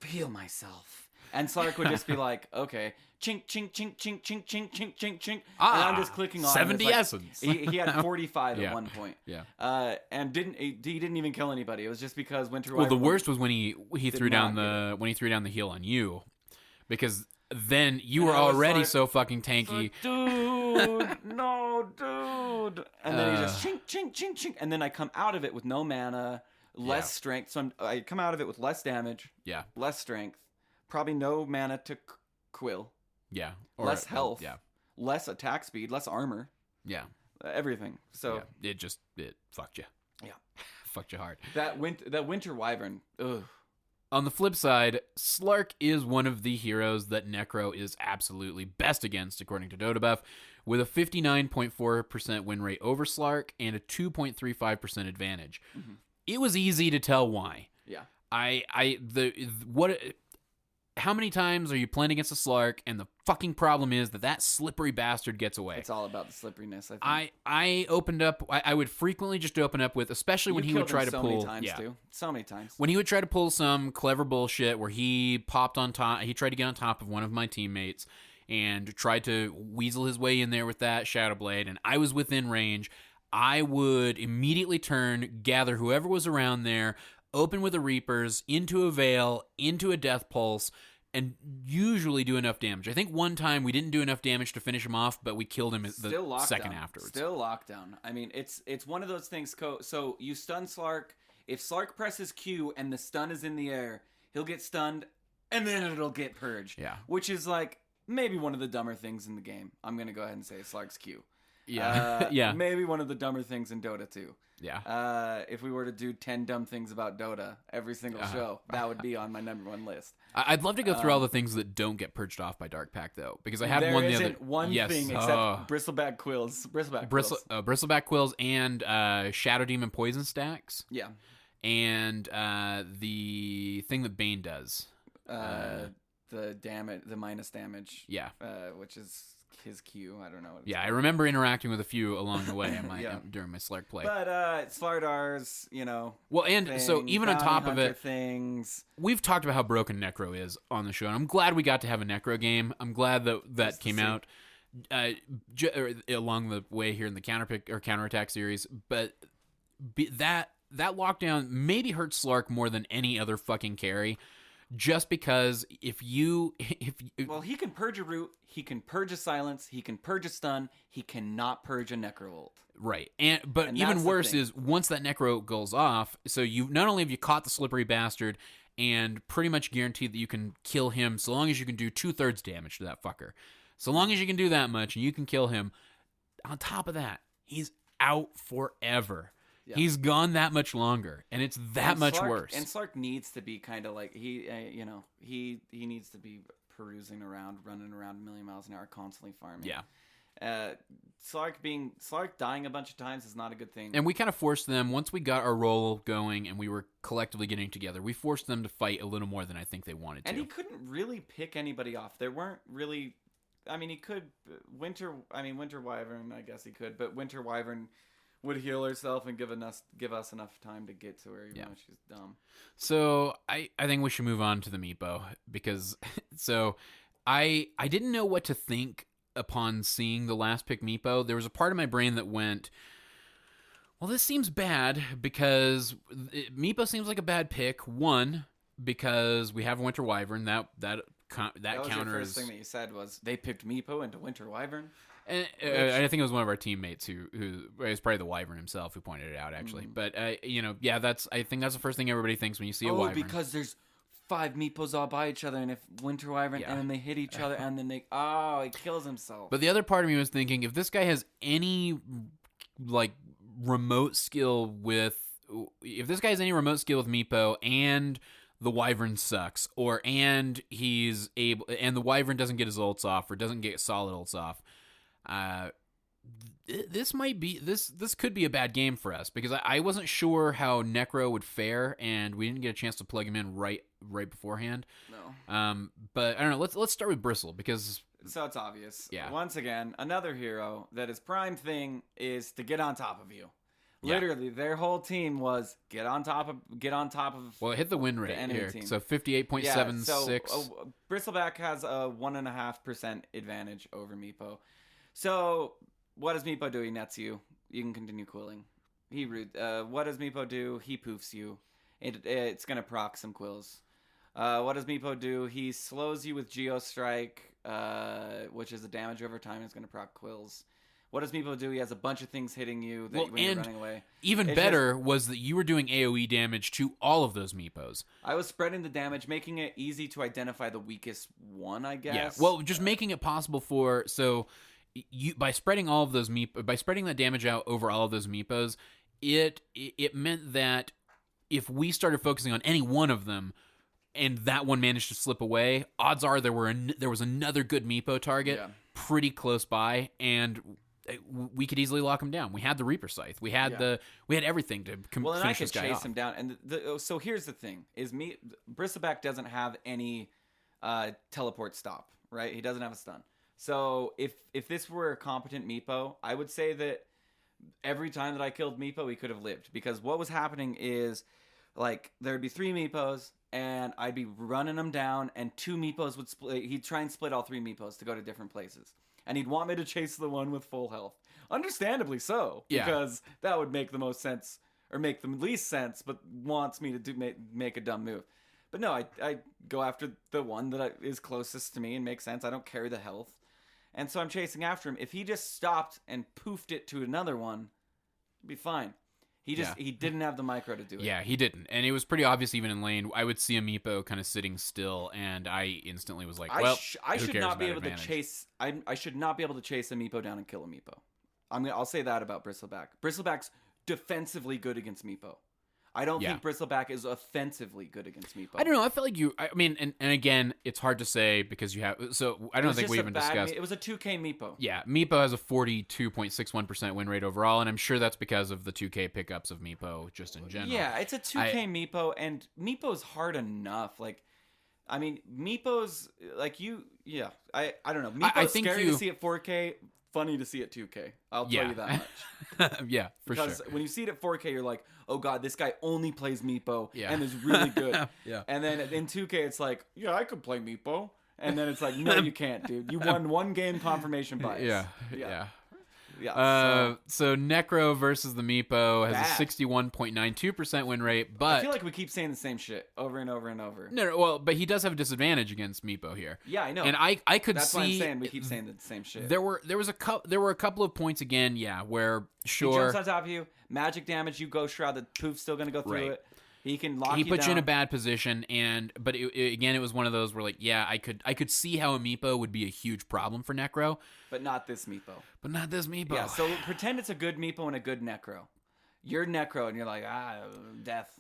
Speaker 2: Heal myself. And Slark would just be like, okay, chink, chink, chink, chink, chink, chink, chink, chink, chink. And I'm just clicking on
Speaker 1: 70
Speaker 2: like,
Speaker 1: essence.
Speaker 2: He had 45 at one point.
Speaker 1: Yeah.
Speaker 2: And he didn't even kill anybody. It was just because Winter
Speaker 1: Wyvern. Well, the worst was when he threw down the heal on you, because then you were already so fucking tanky.
Speaker 2: Dude, no, dude. And then he just chink, chink, chink, chink. And then I come out of it with no mana, less strength. So I come out of it with less damage, less strength. Probably no mana to Quill.
Speaker 1: Yeah.
Speaker 2: Less health. Yeah. Less attack speed. Less armor.
Speaker 1: Yeah.
Speaker 2: Everything. So
Speaker 1: it fucked you.
Speaker 2: Yeah.
Speaker 1: Fucked you hard.
Speaker 2: That Winter Wyvern. Ugh.
Speaker 1: On the flip side, Slark is one of the heroes that Necro is absolutely best against, according to Dotabuff, with a 59.4% win rate over Slark and a 2.35% advantage. Mm-hmm. It was easy to tell why.
Speaker 2: Yeah.
Speaker 1: How many times are you playing against a Slark, and the fucking problem is that slippery bastard gets away?
Speaker 2: It's all about the slipperiness, I think.
Speaker 1: I opened up... I would frequently just open up with... Especially when he would try to pull...
Speaker 2: so many times, too. So many times.
Speaker 1: When he would try to pull some clever bullshit where he popped on top... He tried to get on top of one of my teammates and tried to weasel his way in there with that Shadow Blade, and I was within range. I would immediately turn, gather whoever was around there... open with a Reapers, into a Veil, into a Death Pulse, and usually do enough damage. I think one time we didn't do enough damage to finish him off, but we killed him the second afterwards.
Speaker 2: Still lockdown. I mean, it's one of those things. So you stun Slark. If Slark presses Q and the stun is in the air, he'll get stunned, and then it'll get purged.
Speaker 1: Yeah.
Speaker 2: Which is like maybe one of the dumber things in the game. I'm going to go ahead and say Slark's Q.
Speaker 1: Yeah. Yeah.
Speaker 2: Maybe one of the dumber things in Dota 2.
Speaker 1: Yeah.
Speaker 2: If we were to do 10 dumb things about Dota every single show, that would be on my number one list.
Speaker 1: I'd love to go through all the things that don't get purged off by Dark Pack, though, because I have one the other.
Speaker 2: There isn't one thing except Bristleback Quills.
Speaker 1: Bristleback Quills and Shadow Demon Poison stacks.
Speaker 2: Yeah.
Speaker 1: And the thing that Bane does.
Speaker 2: The damage, the minus damage.
Speaker 1: Yeah.
Speaker 2: Which is his Q. I don't know.
Speaker 1: Yeah, I remember interacting with a few along the way during my Slark play.
Speaker 2: But Slardars,
Speaker 1: Well, and so even on top of it,
Speaker 2: things.
Speaker 1: We've talked about how broken Necro is on the show, and I'm glad we got to have a Necro game. I'm glad that came out along the way here in the Counterattack series. But that lockdown maybe hurts Slark more than any other fucking carry. Just because well, he can purge a root, he can purge a silence, he can purge a stun, he cannot purge a Necro ult. Right, but even worse is once that Necro goes off, so you not only have you caught the slippery bastard and pretty much guaranteed that you can kill him so long as you can do 2/3 damage to that fucker. So long as you can do that much and you can kill him. On top of that, he's out forever. Yeah. He's gone that much longer, and it's much worse. And Slark needs to be kind of like he needs to be perusing around, running around a million miles an hour, constantly farming. Yeah. Slark dying a bunch of times is not a good thing. And we kind of forced them once we got our roll going, and we were collectively getting together. We forced them to fight a little more than I think they wanted to. And he couldn't really pick anybody off. There weren't really. I mean, he could Winter Wyvern. I guess he could, but Winter Wyvern
Speaker 2: would heal herself and give us enough time to get to her, even though she's dumb.
Speaker 1: So I think we should move on to the Meepo, because I didn't know what to think upon seeing the last pick Meepo. There was a part of my brain that went, well, this seems bad, because Meepo seems like a bad pick. One, because we have Winter Wyvern. That
Speaker 2: was
Speaker 1: counters.
Speaker 2: Your first thing that you said was they picked Meepo into Winter Wyvern.
Speaker 1: And, I think it was one of our teammates who it was probably the Wyvern himself who pointed it out, actually. But I think that's the first thing everybody thinks when you see a Wyvern.
Speaker 2: Because there's 5 Meepos all by each other, and if Winter Wyvern, and then they hit each other, and then he kills himself.
Speaker 1: But the other part of me was thinking, if this guy has any remote skill with Meepo, and the Wyvern sucks, and the Wyvern doesn't get his ults off, or doesn't get solid ults off, this could be a bad game for us, because I wasn't sure how Necro would fare, and we didn't get a chance to plug him in right beforehand.
Speaker 2: No.
Speaker 1: But I don't know. Let's start with Bristle, because
Speaker 2: so it's obvious.
Speaker 1: Yeah.
Speaker 2: Once again, another hero that his prime thing is to get on top of you. Literally, their whole team was get on top of.
Speaker 1: Well, hit the win rate here.
Speaker 2: Team.
Speaker 1: So 58.76.
Speaker 2: So Bristleback has a 1.5% advantage over Meepo. So what does Meepo do? He nets you. You can continue cooling. What does Meepo do? He poofs you. It's gonna proc some quills. What does Meepo do? He slows you with Geostrike, which is a damage over time. It's gonna proc quills. What does Meepo do? He has a bunch of things hitting you when you're running away.
Speaker 1: Even better was that you were doing AoE damage to all of those Meepos.
Speaker 2: I was spreading the damage, making it easy to identify the weakest one, I guess.
Speaker 1: Yeah, well, just making it possible by spreading that damage out over all of those Meepos, it meant that if we started focusing on any one of them, and that one managed to slip away, odds are there was another good Meepo target pretty close by, and we could easily lock him down. We had the Reaper Scythe. We had everything to finish this guy off.
Speaker 2: I could chase him down. And so here's the thing: Bristleback doesn't have any teleport stop, right? He doesn't have a stun. So if this were a competent Meepo, I would say that every time that I killed Meepo, he could have lived, because what was happening is there'd be 3 Meepos, and I'd be running them down, and 2 Meepos would split. He'd try and split all 3 Meepos to go to different places. And he'd want me to chase the one with full health. Understandably so.
Speaker 1: Yeah.
Speaker 2: Because that would make the most sense, or make the least sense, but wants me to make a dumb move. But no, I go after the one that is closest to me and makes sense. I don't carry the health. And so I'm chasing after him. If he just stopped and poofed it to another one, it'd be fine. He didn't have the micro to do it.
Speaker 1: Yeah, he didn't. And it was pretty obvious even in lane. I would see a Meepo kind of sitting still, and I instantly was like, well,
Speaker 2: I should not be able to chase a Meepo down and kill a Meepo. I'll say that about Bristleback. Bristleback's defensively good against Meepo. I don't think Bristleback is offensively good against Meepo.
Speaker 1: I don't know. I felt like and again, it's hard to say because you have. So I don't think we even discussed.
Speaker 2: It was a 2K Meepo.
Speaker 1: Yeah, Meepo has a 42.61% win rate overall, and I'm sure that's because of the 2K pickups of Meepo just in general.
Speaker 2: Yeah, it's a 2K Meepo, and Meepo's hard enough. Meepo's I don't know. Meepo's scary to see at 4K. Funny to see at 2K. I'll tell you that much.
Speaker 1: Yeah, for sure.
Speaker 2: Because when you see it at 4K, you're like, oh god, this guy only plays Meepo and is really good.
Speaker 1: Yeah.
Speaker 2: And then in 2K, it's like, yeah, I could play Meepo. And then it's like, no, you can't, dude. You won one game confirmation bias.
Speaker 1: Yeah.
Speaker 2: Yeah.
Speaker 1: So Necro versus the Meepo has a 61.92% win rate, but
Speaker 2: I feel like we keep saying the same shit over and over and over.
Speaker 1: No, well, but he does have a disadvantage against Meepo here.
Speaker 2: Yeah, I know.
Speaker 1: And I could
Speaker 2: That's
Speaker 1: see.
Speaker 2: That's why I'm saying we keep saying the same shit.
Speaker 1: There were a couple of points again, where sure
Speaker 2: he jumps on top of you, magic damage, you Ghost Shroud, the poof's still gonna go through it. He can lock you down.
Speaker 1: He puts you in a bad position, but it was one of those where I could see how a Meepo would be a huge problem for Necro.
Speaker 2: But not this Meepo.
Speaker 1: Yeah,
Speaker 2: so pretend it's a good Meepo and a good Necro. You're Necro, and you're like, death.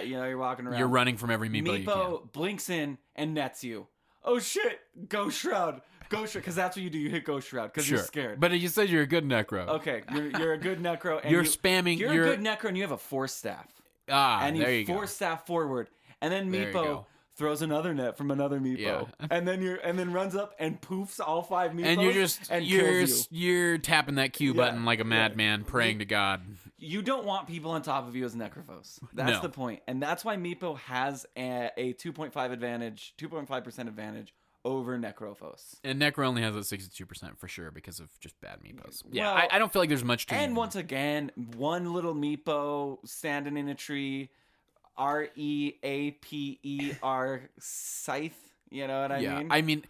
Speaker 2: You're walking around.
Speaker 1: You're running from every Meepo you can.
Speaker 2: Meepo blinks in and nets you. Oh, shit. Ghost Shroud. Because that's what you do. You hit Ghost Shroud because you're scared.
Speaker 1: But you said you're a good Necro.
Speaker 2: Okay, you're a good Necro. And
Speaker 1: you're spamming.
Speaker 2: You're a good Necro, and you have a Force Staff.
Speaker 1: And
Speaker 2: you force staff forward, and then Meepo throws another net from another meepo,
Speaker 1: Yeah.
Speaker 2: and then runs up and poofs all 5 meepos,
Speaker 1: and
Speaker 2: kills
Speaker 1: you're tapping that Q button like a madman, praying to God.
Speaker 2: You don't want people on top of you as Necrophos. That's the point, and that's why meepo has a 2.5% advantage over Necrophos.
Speaker 1: And Necro only has a 62% for sure because of just bad meepos. Yeah,
Speaker 2: Well,
Speaker 1: I don't feel like there's much to.
Speaker 2: And once again, one little meepo standing in a tree. REAPER scythe. You know what I mean?
Speaker 1: I mean,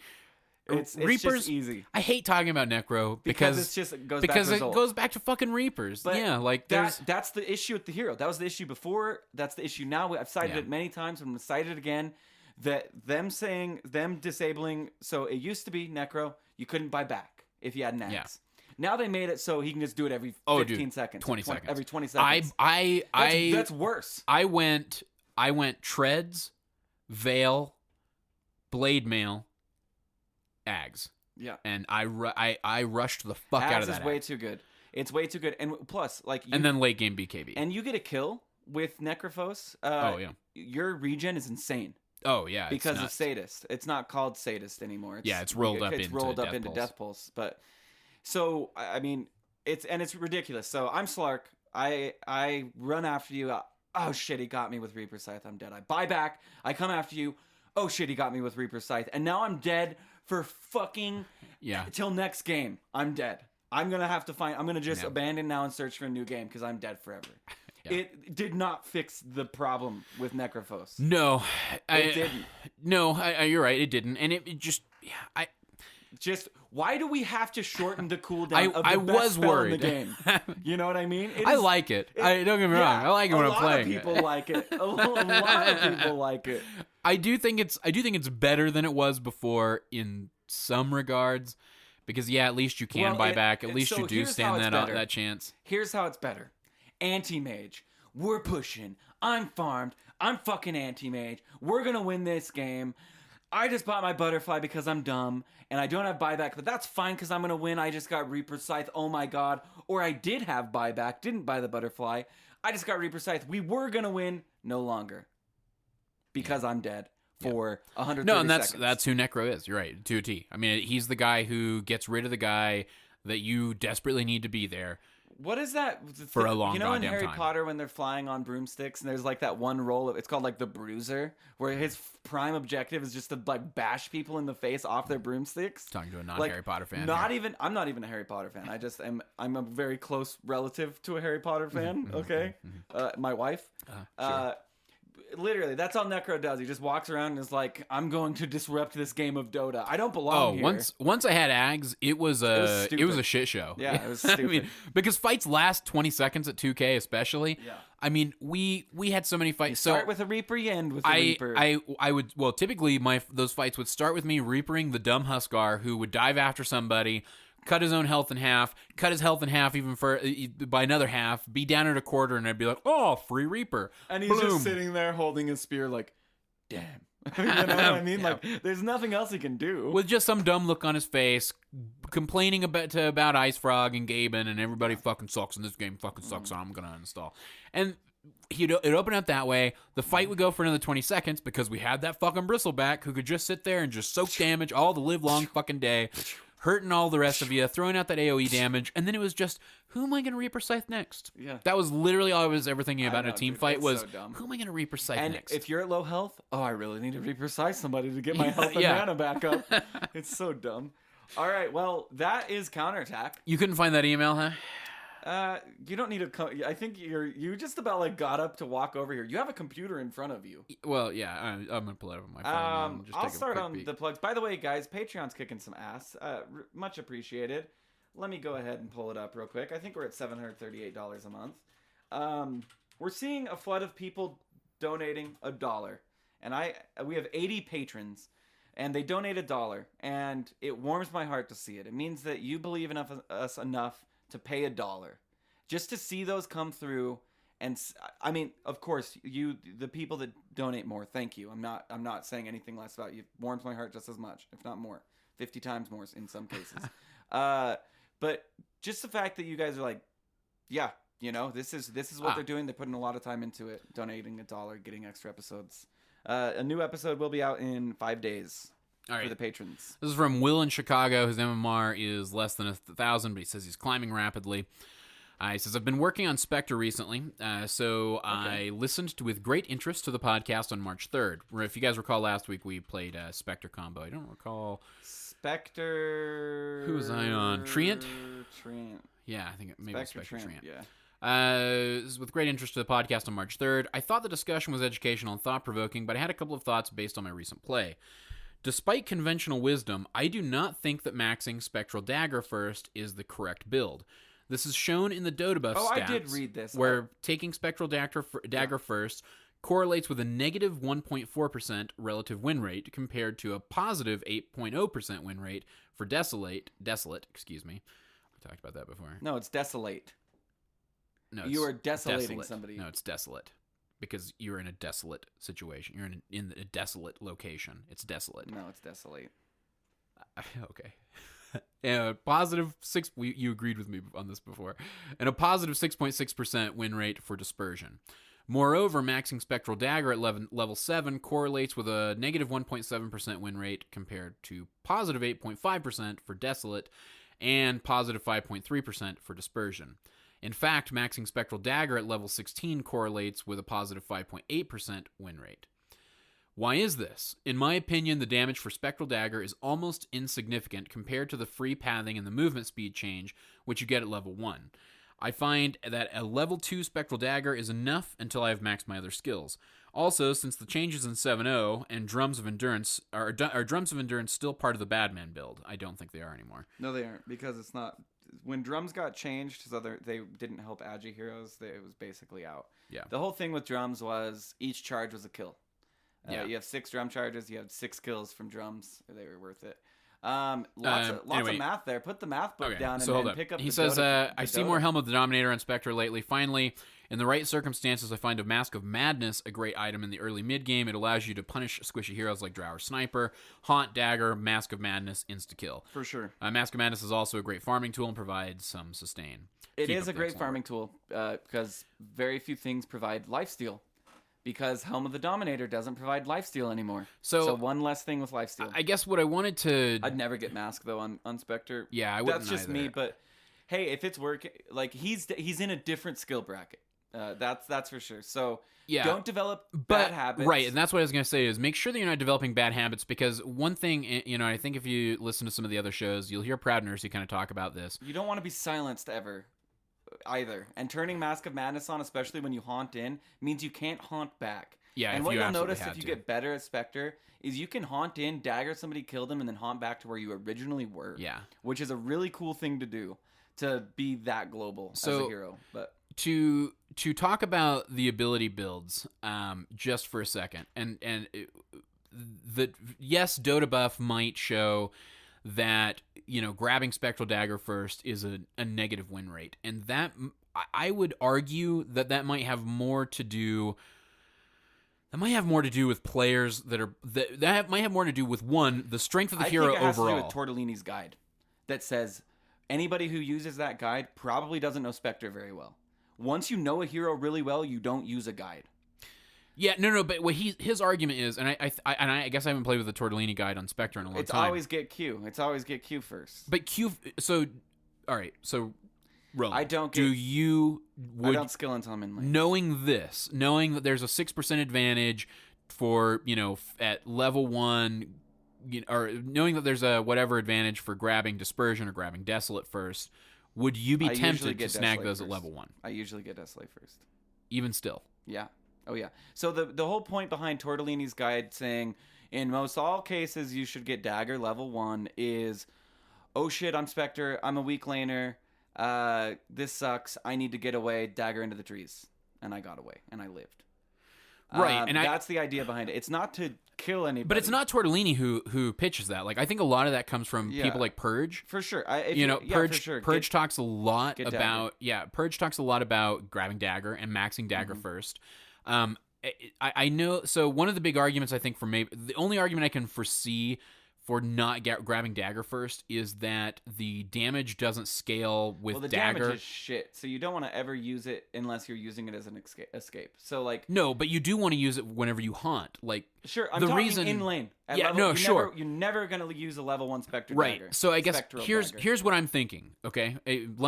Speaker 2: it's
Speaker 1: Reapers.
Speaker 2: Just easy.
Speaker 1: I hate talking about Necro because
Speaker 2: it goes
Speaker 1: back to fucking Reapers.
Speaker 2: But
Speaker 1: yeah, like
Speaker 2: that's the issue with the hero. That was the issue before. That's the issue now. I've cited it many times. I'm going to cite it again. That them disabling. So it used to be Necro. You couldn't buy back if you had an axe. Yeah. Now they made it so he can just do it every 15 seconds.
Speaker 1: 20 seconds.
Speaker 2: Every 20 seconds. That's worse.
Speaker 1: I went treads, veil, blade mail, Ags.
Speaker 2: Yeah.
Speaker 1: And I rushed the fuck out of that.
Speaker 2: Ags is way too good. It's way too good. And plus,
Speaker 1: and then late game BKB.
Speaker 2: And you get a kill with Necrophos. Your regen is insane.
Speaker 1: Oh yeah,
Speaker 2: because of Sadist. It's not called Sadist anymore.
Speaker 1: It's rolled up into
Speaker 2: Death Pulse. But so I mean, it's ridiculous. So I'm Slark. I run after you. Oh shit, he got me with Reaper Scythe. I'm dead. I buy back. I come after you. Oh shit, he got me with Reaper Scythe. And now I'm dead for fucking till next game. I'm dead. I'm gonna have to find. I'm gonna just abandon now and search for a new game because I'm dead forever. Yeah. It did not fix the problem with Necrophos.
Speaker 1: No,
Speaker 2: it didn't.
Speaker 1: No, you're right. It didn't, and it just
Speaker 2: why do we have to shorten the cooldown of the best spell in the game? You know what I mean?
Speaker 1: I like it. Don't get me wrong. I like it when I'm playing.
Speaker 2: A lot of people like it. A lot of people like it.
Speaker 1: I do think it's better than it was before in some regards, because at least you can buy back. At least you do stand that chance.
Speaker 2: Here's how it's better. Anti-mage. We're pushing. I'm farmed. I'm fucking anti-mage. We're gonna win this game. I just bought my butterfly because I'm dumb and I don't have buyback, but that's fine because I'm going to win. I just got Reaper Scythe. Oh my God. Or I did have buyback, didn't buy the butterfly. I just got Reaper Scythe. We were going to win. No longer. Because I'm dead for 130
Speaker 1: No, and
Speaker 2: seconds.
Speaker 1: that's who Necro is. You're right. To a T. I mean, he's the guy who gets rid of the guy that you desperately need to be there.
Speaker 2: What is that?
Speaker 1: For a long
Speaker 2: in Harry
Speaker 1: time.
Speaker 2: Potter when they're flying on broomsticks and there's like that one roll, it's called like the Bruiser, where his prime objective is just to like bash people in the face off their broomsticks.
Speaker 1: Talking to a non-Harry Potter fan.
Speaker 2: I'm not even a Harry Potter fan. I'm a very close relative to a Harry Potter fan. Okay. My wife.
Speaker 1: Sure.
Speaker 2: Literally, that's all Necro does. He just walks around and is like, "I'm going to disrupt this game of Dota. I don't belong here."
Speaker 1: Once I had Ags, it was a shit show.
Speaker 2: Yeah, it was stupid.
Speaker 1: I mean, because fights last 20 seconds at 2K, especially.
Speaker 2: Yeah.
Speaker 1: I mean, we had so many fights.
Speaker 2: You start with a Reaper, you end with a Reaper.
Speaker 1: I would typically those fights would start with me Reapering the dumb Huskar who would dive after somebody, cut his own health in half, cut his health in half even by another half, be down at a quarter, and I'd be like, oh, free Reaper.
Speaker 2: And he's just sitting there holding his spear like, damn. You know what I mean?
Speaker 1: Yeah.
Speaker 2: Like, there's nothing else he can do.
Speaker 1: With just some dumb look on his face, complaining about Ice Frog and Gaben, and everybody fucking sucks, and this game fucking sucks, so I'm going to uninstall. And it opened up that way. The fight would go for another 20 seconds because we had that fucking Bristleback who could just sit there and just soak damage all the live long fucking day. Hurting all the rest of you, throwing out that AoE damage, and then it was just, who am I going to Reaper Scythe next?
Speaker 2: Yeah.
Speaker 1: That was literally all I was ever thinking about in a team fight was,
Speaker 2: so
Speaker 1: who am I going to Reaper Scythe next?
Speaker 2: And if you're at low health, I really need to Reaper Scythe somebody to get my health and mana back up. It's so dumb. All right, well, that is Counterattack.
Speaker 1: You couldn't find that email, huh?
Speaker 2: You don't need I think you just about like got up to walk over here. You have a computer in front of you.
Speaker 1: Well, yeah, I'm gonna pull it up on my phone.
Speaker 2: I'll start on the plugs. By the way, guys, Patreon's kicking some ass. Much appreciated. Let me go ahead and pull it up real quick. I think we're at $738 a month. We're seeing a flood of people donating $1, and we have 80 patrons. And they donate $1, and it warms my heart to see it. It means that you believe in us enough to pay $1, just to see those come through. And I mean, of course, the people that donate more, thank you. I'm not saying anything less about you. It warms my heart just as much, if not more, 50 times more in some cases. But just the fact that you guys are like, yeah, you know, this is what they're doing. They're putting a lot of time into it, donating $1, getting extra episodes. A new episode will be out in 5 days.
Speaker 1: All right.
Speaker 2: For the patrons.
Speaker 1: This is from Will in Chicago. His MMR is less than 1,000, but he says he's climbing rapidly. He says, I've been working on Spectre recently, so I listened with great interest to the podcast on March 3rd. If you guys recall, last week we played Spectre combo. I don't recall.
Speaker 2: Spectre...
Speaker 1: Who was I on? Treant?
Speaker 2: Treant.
Speaker 1: Yeah, I think it maybe Spectre Treant.
Speaker 2: Yeah.
Speaker 1: With great interest to the podcast on March 3rd. I thought the discussion was educational and thought-provoking, but I had a couple of thoughts based on my recent play. Despite conventional wisdom, I do not think that maxing Spectral Dagger first is the correct build. This is shown in the Dota buff stats.
Speaker 2: I did read this.
Speaker 1: Where taking Spectral Dagger first correlates with a negative 1.4% relative win rate compared to a positive 8.0% win rate for Desolate. Excuse me. We talked about that before.
Speaker 2: No, it's Desolate.
Speaker 1: No,
Speaker 2: you are desolating
Speaker 1: desolate.
Speaker 2: Somebody.
Speaker 1: No, it's Desolate. Because you're in a desolate situation. You're in a desolate location. It's desolate.
Speaker 2: No, it's Desolate.
Speaker 1: Okay. Positive 6. You agreed with me on this before. And a positive 6.6% win rate for Dispersion. Moreover, maxing Spectral Dagger at level 7 correlates with a negative 1.7% win rate compared to positive 8.5% for Desolate and positive 5.3% for Dispersion. In fact, maxing Spectral Dagger at level 16 correlates with a positive 5.8% win rate. Why is this? In my opinion, the damage for Spectral Dagger is almost insignificant compared to the free pathing and the movement speed change, which you get at level 1. I find that a level 2 Spectral Dagger is enough until I have maxed my other skills. Also, since the changes in 7.0 and Drums of Endurance are Drums of Endurance still part of the Badman build? I don't think they are anymore.
Speaker 2: No, they aren't, because it's not. When Drums got changed, so they didn't help Agi heroes. It was basically out.
Speaker 1: Yeah.
Speaker 2: The whole thing with Drums was each charge was a kill. You have 6 drum charges. You have 6 kills from Drums. They were worth it. Lots of math there. Put the math book down and pick up.
Speaker 1: He says, I see more Helm of the Dominator on Spectre lately. Finally, in the right circumstances, I find a Mask of Madness a great item in the early mid-game. It allows you to punish squishy heroes like Drow or Sniper, Haunt, Dagger, Mask of Madness, insta-kill.
Speaker 2: For sure.
Speaker 1: Mask of Madness is also a great farming tool and provides some sustain.
Speaker 2: It is a great farming tool because very few things provide lifesteal. Because Helm of the Dominator doesn't provide lifesteal anymore. So one less thing with lifesteal.
Speaker 1: I guess what I wanted to...
Speaker 2: I'd never get Mask, though, on Spectre.
Speaker 1: Yeah, I wouldn't.
Speaker 2: That's just me, but hey, if it's working... Like, he's in a different skill bracket. That's for sure. So don't develop bad habits.
Speaker 1: Right, and that's what I was going to say is make sure that you're not developing bad habits, because one thing, I think if you listen to some of the other shows, you'll hear Proud Nurse kind of talk about this.
Speaker 2: You don't want to be silenced ever. Either. And turning Mask of Madness on, especially when you haunt in, means you can't haunt back.
Speaker 1: Yeah,
Speaker 2: and what you'll notice if you get better at Spectre is you can haunt in, dagger somebody, kill them, and then haunt back to where you originally were.
Speaker 1: Yeah.
Speaker 2: Which is a really cool thing to do, to be that global as a hero. But
Speaker 1: to talk about the ability builds just for a second, and yes, Dota buff might show that grabbing Spectral Dagger first is a negative win rate, and that I would argue that might have more to do. That might have more to do with players that might have more to do with the strength of the hero overall. I think it has
Speaker 2: to do with Tortellini's guide that says anybody who uses that guide probably doesn't know Spectre very well. Once you know a hero really well, you don't use a guide.
Speaker 1: Yeah, no, but what his argument is, and I guess I haven't played with the Tortellini guide on Spectre in a long time.
Speaker 2: It's always get Q. It's always get Q first.
Speaker 1: But Q, all right, so Roland,
Speaker 2: I don't skill until I'm in lane.
Speaker 1: Knowing that there's a 6% advantage for, at level 1, or knowing that there's a whatever advantage for grabbing Dispersion or grabbing Desolate first, would you be tempted to snag those at level 1?
Speaker 2: I usually get Desolate first.
Speaker 1: Even still?
Speaker 2: Yeah. Oh, yeah. So the whole point behind Tortellini's guide saying, in most all cases, you should get Dagger level 1 is, oh shit, I'm Spectre, I'm a weak laner, this sucks, I need to get away, Dagger into the trees. And I got away, and I lived.
Speaker 1: Right, and
Speaker 2: that's the idea behind it. It's not to kill anybody.
Speaker 1: But it's not Tortellini who pitches that. Like, I think a lot of that comes from people like Purge.
Speaker 2: For sure.
Speaker 1: Purge, for sure. Purge talks a lot about Purge talks a lot about grabbing Dagger and maxing Dagger first. I know. So one of the big arguments I think the only argument I can foresee for not grabbing dagger first is that the damage doesn't scale with
Speaker 2: the
Speaker 1: dagger.
Speaker 2: Damage is shit, so you don't want to ever use it unless you're using it as an escape. So like
Speaker 1: no, but you do want to use it whenever you haunt. Like
Speaker 2: sure, I'm talking in lane. You're never gonna use a level 1 Spectre dagger.
Speaker 1: Right. So I guess here's what I'm thinking. Okay, I just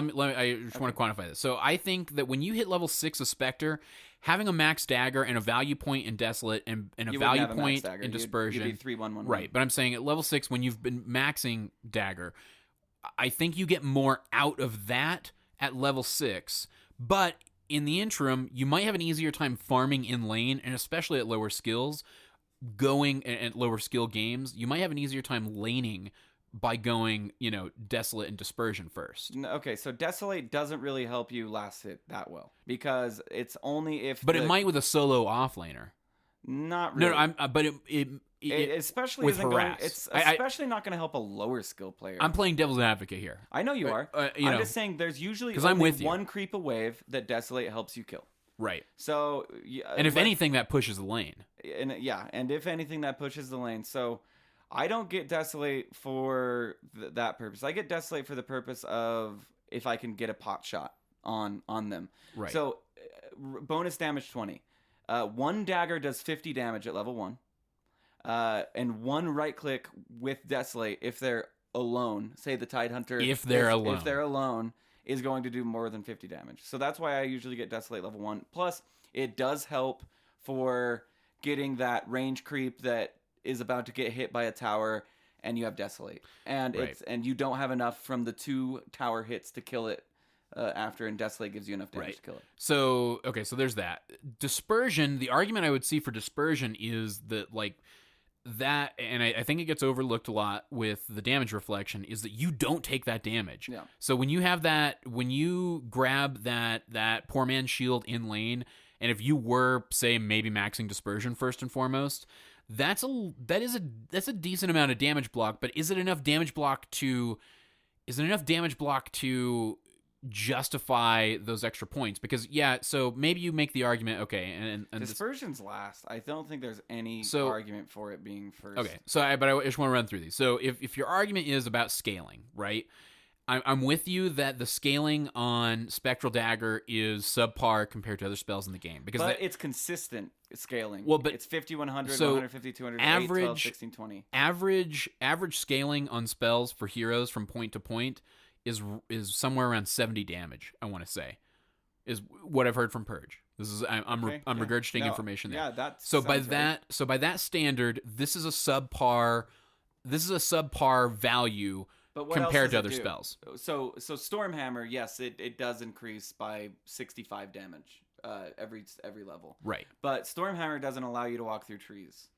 Speaker 1: want to quantify this. So I think that when you hit level 6 of Spectre, having a max dagger and a value point in Desolate and a value point in Dispersion,
Speaker 2: you'd be 3-1-1.
Speaker 1: Right. But I'm saying at level 6, when you've been maxing dagger, I think you get more out of that at level 6. But in the interim, you might have an easier time farming in lane, and especially at lower skills, going at lower skill games, you might have an easier time laning by going, Desolate and Dispersion first.
Speaker 2: Okay, so Desolate doesn't really help you last hit that well because it's only if.
Speaker 1: But it might with a solo offlaner.
Speaker 2: Not really.
Speaker 1: No, but it
Speaker 2: especially
Speaker 1: with
Speaker 2: isn't
Speaker 1: harass.
Speaker 2: it's especially not going to help a lower skill player.
Speaker 1: I'm playing devil's advocate here.
Speaker 2: I know you are. I'm just saying there's usually only
Speaker 1: I'm with you.
Speaker 2: one creep a wave that Desolate helps you kill.
Speaker 1: Right.
Speaker 2: So
Speaker 1: and if anything, that pushes the lane.
Speaker 2: And if anything, that pushes the lane. So I don't get Desolate for that purpose. I get Desolate for the purpose of if I can get a pot shot on them.
Speaker 1: Right.
Speaker 2: So bonus damage 20. One dagger does 50 damage at level 1. And one right click with Desolate if they're alone. Say the Tidehunter.
Speaker 1: If they're
Speaker 2: alone, is going to do more than 50 damage. So that's why I usually get Desolate level 1. Plus, it does help for getting that range creep that is about to get hit by a tower, and you have Desolate. And and you don't have enough from the 2 tower hits to kill it after, and Desolate gives you enough damage to kill it.
Speaker 1: So, okay, so there's that. Dispersion, the argument I would see for Dispersion is that, like, that, and I think it gets overlooked a lot with the damage reflection, is that you don't take that damage.
Speaker 2: Yeah.
Speaker 1: So when you have that, when you grab that poor man's shield in lane, and if you were, say, maybe maxing Dispersion first and foremost, that's a decent amount of damage block. But is it enough damage block to justify those extra points? Because so maybe you make the argument, okay, and
Speaker 2: Dispersion's last. I don't think there's any argument for it being first.
Speaker 1: Okay, so I just want to run through these. So if your argument is about scaling, right, I'm with you that the scaling on Spectral Dagger is subpar compared to other spells in the game, because
Speaker 2: it's consistent scaling.
Speaker 1: Well, but
Speaker 2: it's 50, 100,
Speaker 1: so
Speaker 2: 150, 200,
Speaker 1: average,
Speaker 2: 8, 12, 16, 20.
Speaker 1: Average scaling on spells for heroes from point to point is somewhere around 70 damage, I want to say, is what I've heard from Purge. This is I'm regurgitating information there.
Speaker 2: Yeah, that's
Speaker 1: by that standard, this is a subpar value compared to other spells.
Speaker 2: So Stormhammer, yes, it does increase by 65 damage every level.
Speaker 1: Right.
Speaker 2: But Stormhammer doesn't allow you to walk through trees.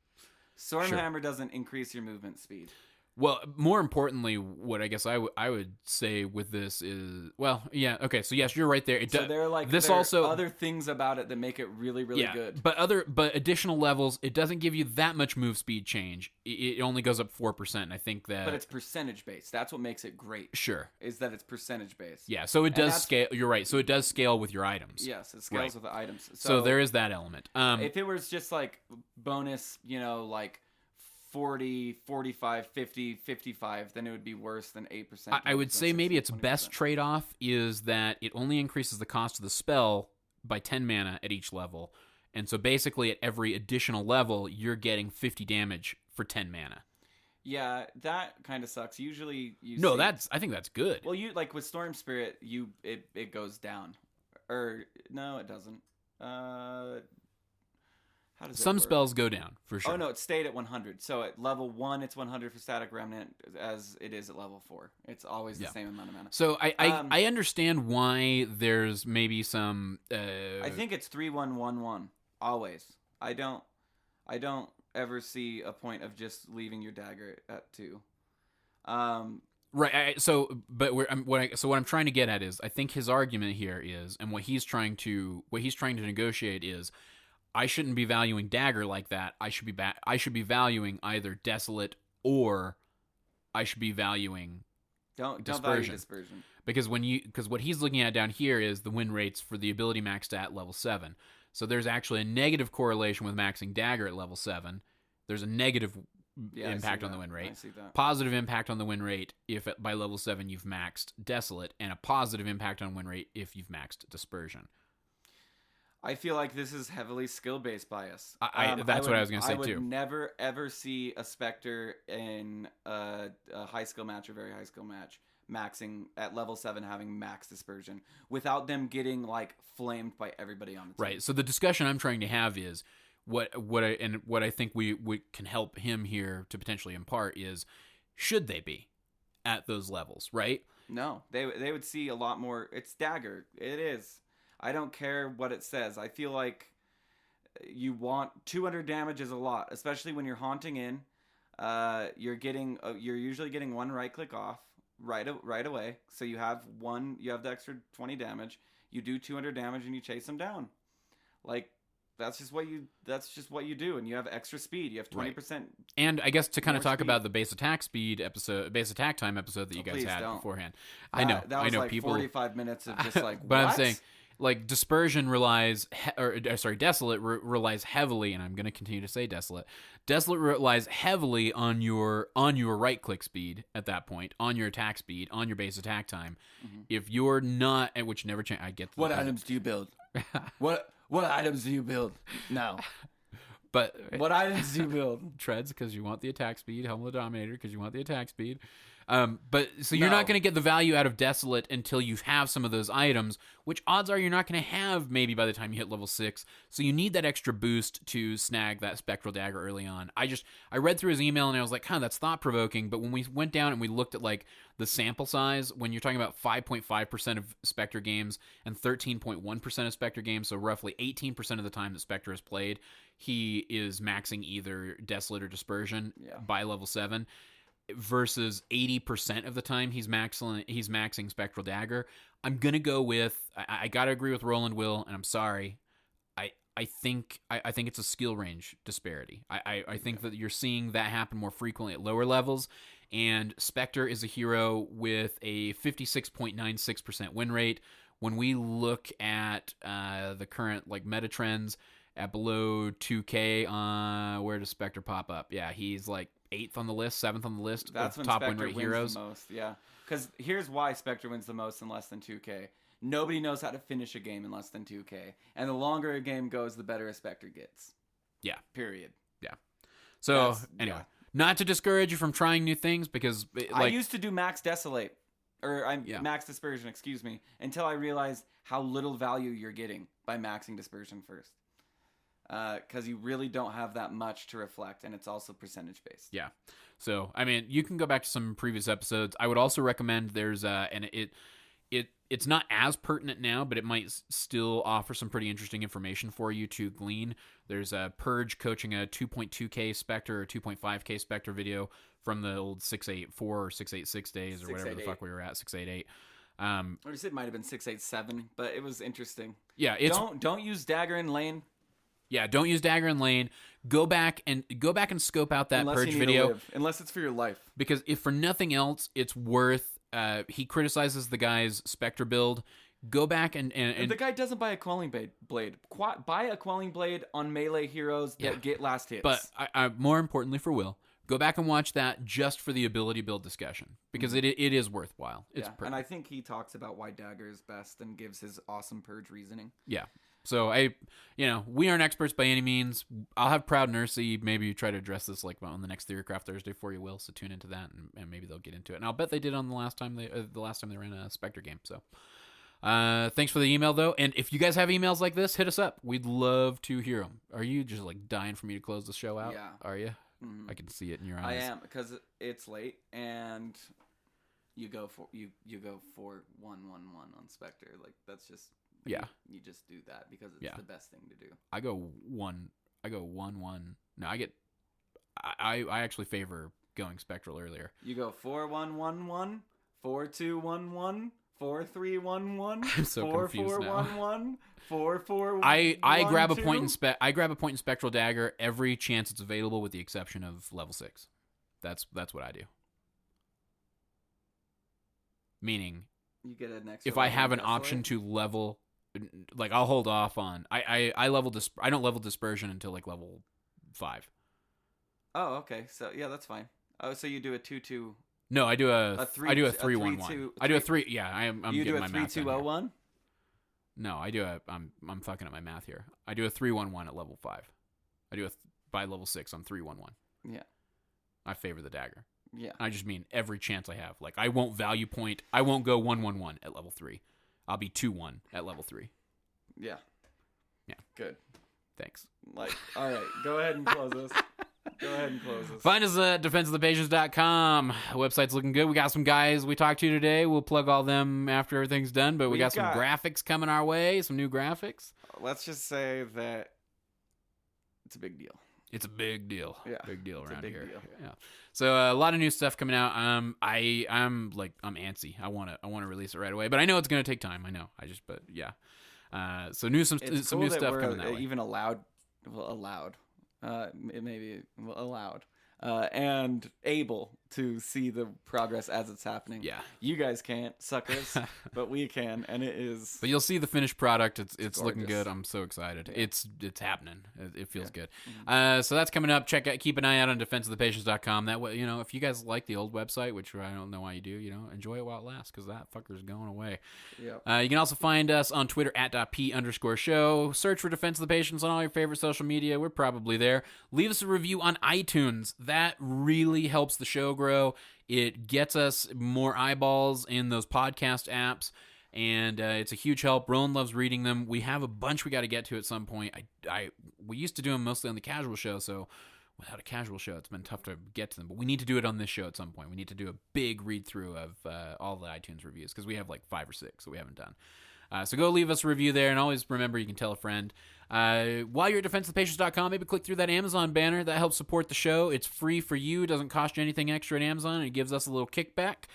Speaker 2: Stormhammer doesn't increase your movement speed.
Speaker 1: Well, more importantly, what I guess I would say with this is, okay, so yes, you're right there.
Speaker 2: There are other things about it that make it really, really good.
Speaker 1: But additional levels, it doesn't give you that much move speed change. It only goes up 4%, and I think that...
Speaker 2: But it's percentage based. That's what makes it great.
Speaker 1: Sure.
Speaker 2: Is that it's percentage based.
Speaker 1: Yeah, so it does scale. You're right. So it does scale with your items.
Speaker 2: Yes, it scales with the items.
Speaker 1: So there is that element.
Speaker 2: If it was just like bonus, like 40, 45, 50, 55, then it would be worse than 8%.
Speaker 1: I would say maybe its 20%. Best trade-off is that it only increases the cost of the spell by 10 mana at each level. And so basically at every additional level, you're getting 50 damage for 10 mana.
Speaker 2: Yeah, that kind of sucks. Usually
Speaker 1: I think that's good.
Speaker 2: Well, you like with Storm Spirit, it goes down. Or no, it doesn't. How does
Speaker 1: some spells go down for sure?
Speaker 2: Oh no, it stayed at 100. So at level 1, it's 100 for Static Remnant, as it is at level 4. It's always the same amount of mana.
Speaker 1: So I understand why there's maybe some.
Speaker 2: I think it's 3-1-1-1 always. I don't ever see a point of just leaving your dagger at 2.
Speaker 1: Right. What I'm trying to get at is, I think his argument here is, and what he's trying to negotiate is, I shouldn't be valuing dagger like that. I should be valuing either Desolate, or I should be valuing
Speaker 2: Don't value Dispersion.
Speaker 1: Because what he's looking at down here is the win rates for the ability maxed at level 7. So there's actually a negative correlation with maxing dagger at level 7. There's a negative impact on the win rate.
Speaker 2: I see that.
Speaker 1: Positive impact on the win rate if by level 7 you've maxed Desolate, and a positive impact on win rate if you've maxed Dispersion.
Speaker 2: I feel like this is heavily skill-based bias.
Speaker 1: That's what I was going to say, too.
Speaker 2: I would never, ever see a Spectre in a high-skill match or very high-skill match maxing at level 7, having max Dispersion, without them getting, like, flamed by everybody on the team.
Speaker 1: Right, so the discussion I'm trying to have is, what I think we can help him here to potentially impart is, should they be at those levels, right?
Speaker 2: No, they would see a lot more. It's dagger. It is. I don't care what it says. I feel like you want 200 damage is a lot, especially when you're haunting in. You're usually getting one right click off right away. So you have the extra 20 damage. You do 200 damage and you chase them down. Like, that's just what you do, and you have extra speed. You have 20%. Right.
Speaker 1: And I guess to kind of talk about the base attack time episode that you guys had beforehand. I know
Speaker 2: that was like
Speaker 1: people
Speaker 2: 45 minutes of just like.
Speaker 1: But what? I'm saying, like, Dispersion Desolate relies heavily, and I'm going to continue to say Desolate. Desolate relies heavily on your right click speed at that point, on your attack speed, on your base attack time. Mm-hmm. If you're not, which never change. I get
Speaker 2: what items do you build? What items do you build? No.
Speaker 1: But
Speaker 2: what items do you build?
Speaker 1: Treads, because you want the attack speed. Helm of the Dominator, because you want the attack speed. But so you're not going to get the value out of Desolate until you have some of those items, which odds are you're not going to have maybe by the time you hit level 6. So you need that extra boost to snag that Spectral Dagger early on. I read through his email and I was like, that's thought-provoking. But when we went down and we looked at like the sample size, when you're talking about 5.5% of Spectre games and 13.1% of Spectre games, so roughly 18% of the time that Spectre has played, he is maxing either Desolate or Dispersion by level 7. Versus 80% of the time he's maxing Spectral Dagger. I'm gonna go with I gotta agree with Roland Will, and I'm sorry. I think it's a skill range disparity. I think that you're seeing that happen more frequently at lower levels, and Spectre is a hero with a 56.96% win rate. When we look at the current like meta trends at below 2K, where does Spectre pop up? Yeah, he's like 8th on the list, 7th on the list of top win rate heroes.
Speaker 2: The most, yeah. Because here's why Spectre wins the most in less than 2K. Nobody knows how to finish a game in less than 2K. And the longer a game goes, the better a Spectre gets.
Speaker 1: Yeah.
Speaker 2: Period.
Speaker 1: Yeah. So, anyway, not to discourage you from trying new things, because
Speaker 2: I used to do max Desolate. Max Dispersion, excuse me, until I realized how little value you're getting by maxing Dispersion first. Because you really don't have that much to reflect, and it's also percentage based.
Speaker 1: Yeah. So, I mean, you can go back to some previous episodes. I would also recommend there's and it's not as pertinent now, but it might still offer some pretty interesting information for you to glean. There's a Purge coaching a 2.2K Spectre or 2.5K Spectre video from the old 684 or 686 days or whatever the fuck we were at, 688.
Speaker 2: Or it might have been 687, but it was interesting.
Speaker 1: Yeah,
Speaker 2: don't use Dagger in lane.
Speaker 1: Yeah, don't use Dagger in lane. Go back and scope out that Purge video.
Speaker 2: Unless it's for your life.
Speaker 1: Because if for nothing else, it's worth. He criticizes the guy's Spectre build. Go back and
Speaker 2: the guy doesn't buy a Quelling Blade. Buy a Quelling Blade on melee heroes that get last hits.
Speaker 1: But more importantly for Will, go back and watch that just for the ability build discussion, because it is worthwhile. It's
Speaker 2: and I think he talks about why Dagger is best and gives his awesome Purge reasoning.
Speaker 1: Yeah. So we aren't experts by any means. I'll have Proud Nursey maybe try to address this like on the next Theorycraft Thursday for you, Will. So tune into that, and maybe they'll get into it. And I'll bet they did on the last time they ran a Spectre game. So thanks for the email though. And if you guys have emails like this, hit us up. We'd love to hear them. Are you just like dying for me to close the show out?
Speaker 2: Yeah.
Speaker 1: Are you?
Speaker 2: Mm-hmm.
Speaker 1: I can see it in your eyes.
Speaker 2: I am, because it's late and you go for 1-1-1 on Spectre. Like that's just. You just do that because it's the best thing to do.
Speaker 1: I go 1-1. No, I actually favor going Spectral earlier.
Speaker 2: You go 4-1-1-1, 4-2-1-1, 4-3-1-1.
Speaker 1: I'm so confused now.
Speaker 2: 4-4-1-4-4.
Speaker 1: I grab a point in Spectral Dagger every chance it's available, with the exception of level 6. That's what I do. Meaning,
Speaker 2: you get an extra.
Speaker 1: If I have an option to level. Like I'll hold off on. I don't level Dispersion until like level 5.
Speaker 2: Oh, okay. So yeah, that's fine. Oh, so you do a 2-2.
Speaker 1: No, I do a
Speaker 2: three.
Speaker 1: I do a
Speaker 2: A
Speaker 1: 3-1-1.
Speaker 2: 3-2.
Speaker 1: I do a 3. Yeah, I'm
Speaker 2: You
Speaker 1: getting
Speaker 2: do a
Speaker 1: my math down here.
Speaker 2: 3-2-0-1.
Speaker 1: No, I do a. I'm fucking up my math here. I do a 3-1-1 at level 5. I do a by level 6. I'm 3-1-1.
Speaker 2: Yeah.
Speaker 1: I favor the dagger.
Speaker 2: Yeah.
Speaker 1: I just mean every chance I have. Like I won't value point. I won't go 1-1-1 at level 3. I'll be 2-1 at level 3.
Speaker 2: Yeah.
Speaker 1: Yeah.
Speaker 2: Good.
Speaker 1: Thanks.
Speaker 2: Like, all right, go ahead and close this. Go ahead and close this.
Speaker 1: Find us at defenseofthepatients.com. Website's looking good. We got some guys we talked to today. We'll plug all them after everything's done, but we got some graphics coming our way, some new graphics.
Speaker 2: Let's just say that it's a big deal.
Speaker 1: It's a big deal.
Speaker 2: Yeah.
Speaker 1: Big deal around here.
Speaker 2: Deal.
Speaker 1: Yeah. So a lot of new stuff coming out. I'm antsy. I want to release it right away, but I know it's going to take time. I know. But yeah. So some
Speaker 2: cool
Speaker 1: new
Speaker 2: that
Speaker 1: stuff
Speaker 2: we're
Speaker 1: coming that way.
Speaker 2: Even allowed, and able to see the progress as it's happening.
Speaker 1: Yeah.
Speaker 2: You guys can't, suckers, but we can, and it is.
Speaker 1: But you'll see the finished product. It's looking good. I'm so excited. Yeah. It's happening. It feels good. Mm-hmm. So that's coming up. Keep an eye out on defenseofthepatients.com. That way, if you guys like the old website, which I don't know why you do, enjoy it while it lasts, because that fucker's going away.
Speaker 2: Yeah.
Speaker 1: You can also find us on Twitter at @P_show. Search for Defense of the Patients on all your favorite social media. We're probably there. Leave us a review on iTunes. That really helps the show grow. It gets us more eyeballs in those podcast apps, and it's a huge help. Roland loves reading them. We have a bunch we got to get to at some point. We used to do them mostly on the casual show, so without a casual show, it's been tough to get to them. But we need to do it on this show at some point. We need to do a big read-through of all the iTunes reviews, because we have like 5 or 6 that we haven't done. So go leave us a review there, and always remember you can tell a friend. While you're at defenseofthepatients.com, maybe click through that Amazon banner. That helps support the show. It's free for you. It doesn't cost you anything extra at Amazon. It gives us a little kickback.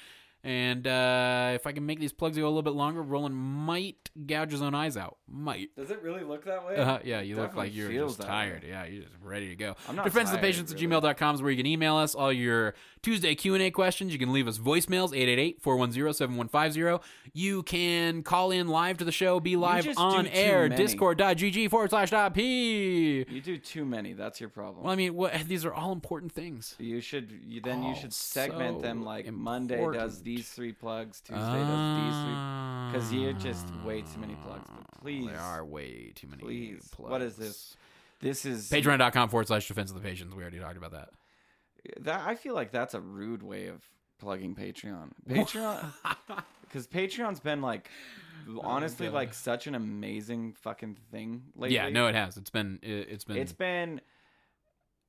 Speaker 1: And if I can make these plugs go a little bit longer, Roland might gouge his own eyes out. Might.
Speaker 2: Does it really look that way?
Speaker 1: Yeah, you look like you're just tired. Yeah, you're just ready to go.
Speaker 2: I'm not
Speaker 1: defenseofthepatients@gmail.com is where you can email us all your Tuesday Q&A questions. You can leave us voicemails, 888-410-7150. You can call in live to the show, be live on air, discord.gg/.p.
Speaker 2: You do too many. That's your problem.
Speaker 1: Well, I mean, these are all important things.
Speaker 2: You should segment them like important. Monday does these 3 plugs, Tuesday does these 3, because you're just way too many plugs. But please,
Speaker 1: there are way too many.
Speaker 2: Please,
Speaker 1: plugs.
Speaker 2: What is this? This is
Speaker 1: patreon.com/defense of the patients. We already talked about that.
Speaker 2: I feel like that's a rude way of plugging Patreon. Because Patreon's been like, honestly, like such an amazing fucking thing lately.
Speaker 1: Yeah, no, it has. It's been.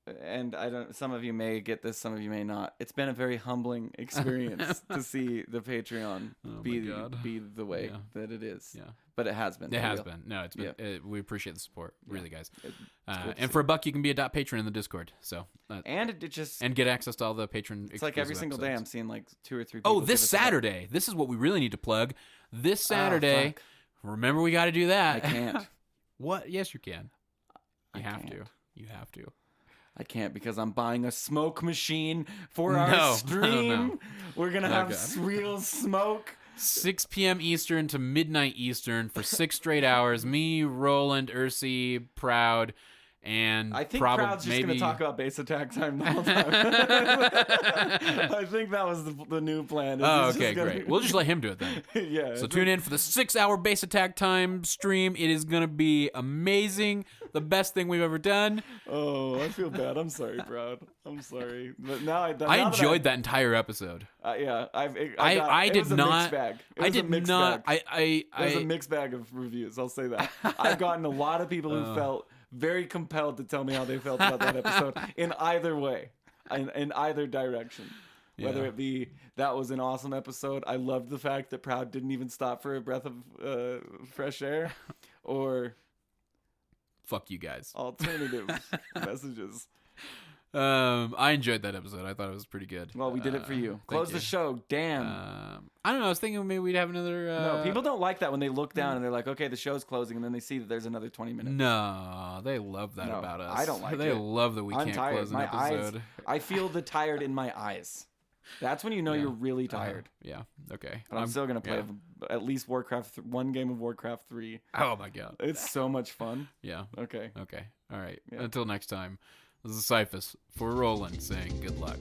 Speaker 2: And some of you may get this, some of you may not. It's been a very humbling experience to see the Patreon be the way that it is.
Speaker 1: Yeah.
Speaker 2: But it has been.
Speaker 1: It has been. No, it's been. Yeah. We appreciate the support, really, guys.
Speaker 2: And
Speaker 1: for $1, you can be a patron in the Discord. So
Speaker 2: and it just
Speaker 1: and get access to all the patron.
Speaker 2: It's like every single day I'm seeing like 2 or 3
Speaker 1: Oh,
Speaker 2: people.
Speaker 1: this Saturday. This is what we really need to plug. This Saturday. Remember, we got to do that.
Speaker 2: I can't.
Speaker 1: What? Yes, you can. You have
Speaker 2: can't.
Speaker 1: to. You have to.
Speaker 2: I can't, because I'm buying a smoke machine for our stream.
Speaker 1: No.
Speaker 2: We're going to have real smoke.
Speaker 1: 6 p.m. Eastern to midnight Eastern for 6 straight hours. Me, Roland, Ursi, Proud, and
Speaker 2: I think Proud's just going to talk about base attack time the whole time. I think that was the new plan.
Speaker 1: Oh, okay, great. We'll just let him do it then.
Speaker 2: Yeah.
Speaker 1: So tune in for the 6-hour base attack time stream. It is going to be amazing. The best thing we've ever done.
Speaker 2: Oh, I feel bad. I'm sorry, Proud. I'm sorry. But now
Speaker 1: I enjoyed that entire episode.
Speaker 2: Yeah,
Speaker 1: I did not.
Speaker 2: It was a mixed bag.
Speaker 1: It
Speaker 2: was a mixed bag of reviews. I'll say that. I've gotten a lot of people who felt very compelled to tell me how they felt about that episode in either way, in either direction. Whether it be that was an awesome episode, I loved the fact that Proud didn't even stop for a breath of fresh air, or
Speaker 1: fuck you guys.
Speaker 2: Alternative messages.
Speaker 1: I enjoyed that episode. I thought it was pretty good.
Speaker 2: Well, we did it for you. Close the show. Damn.
Speaker 1: I don't know. I was thinking maybe we'd have another.
Speaker 2: No, people don't like that when they look down and they're like, okay, the show's closing, and then they see that there's another 20 minutes.
Speaker 1: No, they love that about us.
Speaker 2: I don't like it.
Speaker 1: They love that we can't close an episode.
Speaker 2: I feel the tired in my eyes. That's when you know you're really tired.
Speaker 1: Yeah. Okay.
Speaker 2: But I'm still gonna play at least one game of Warcraft 3.
Speaker 1: Oh my god.
Speaker 2: It's so much fun.
Speaker 1: Yeah.
Speaker 2: Okay.
Speaker 1: All right. Yeah. Until next time. This is Cyphus for Roland saying good luck.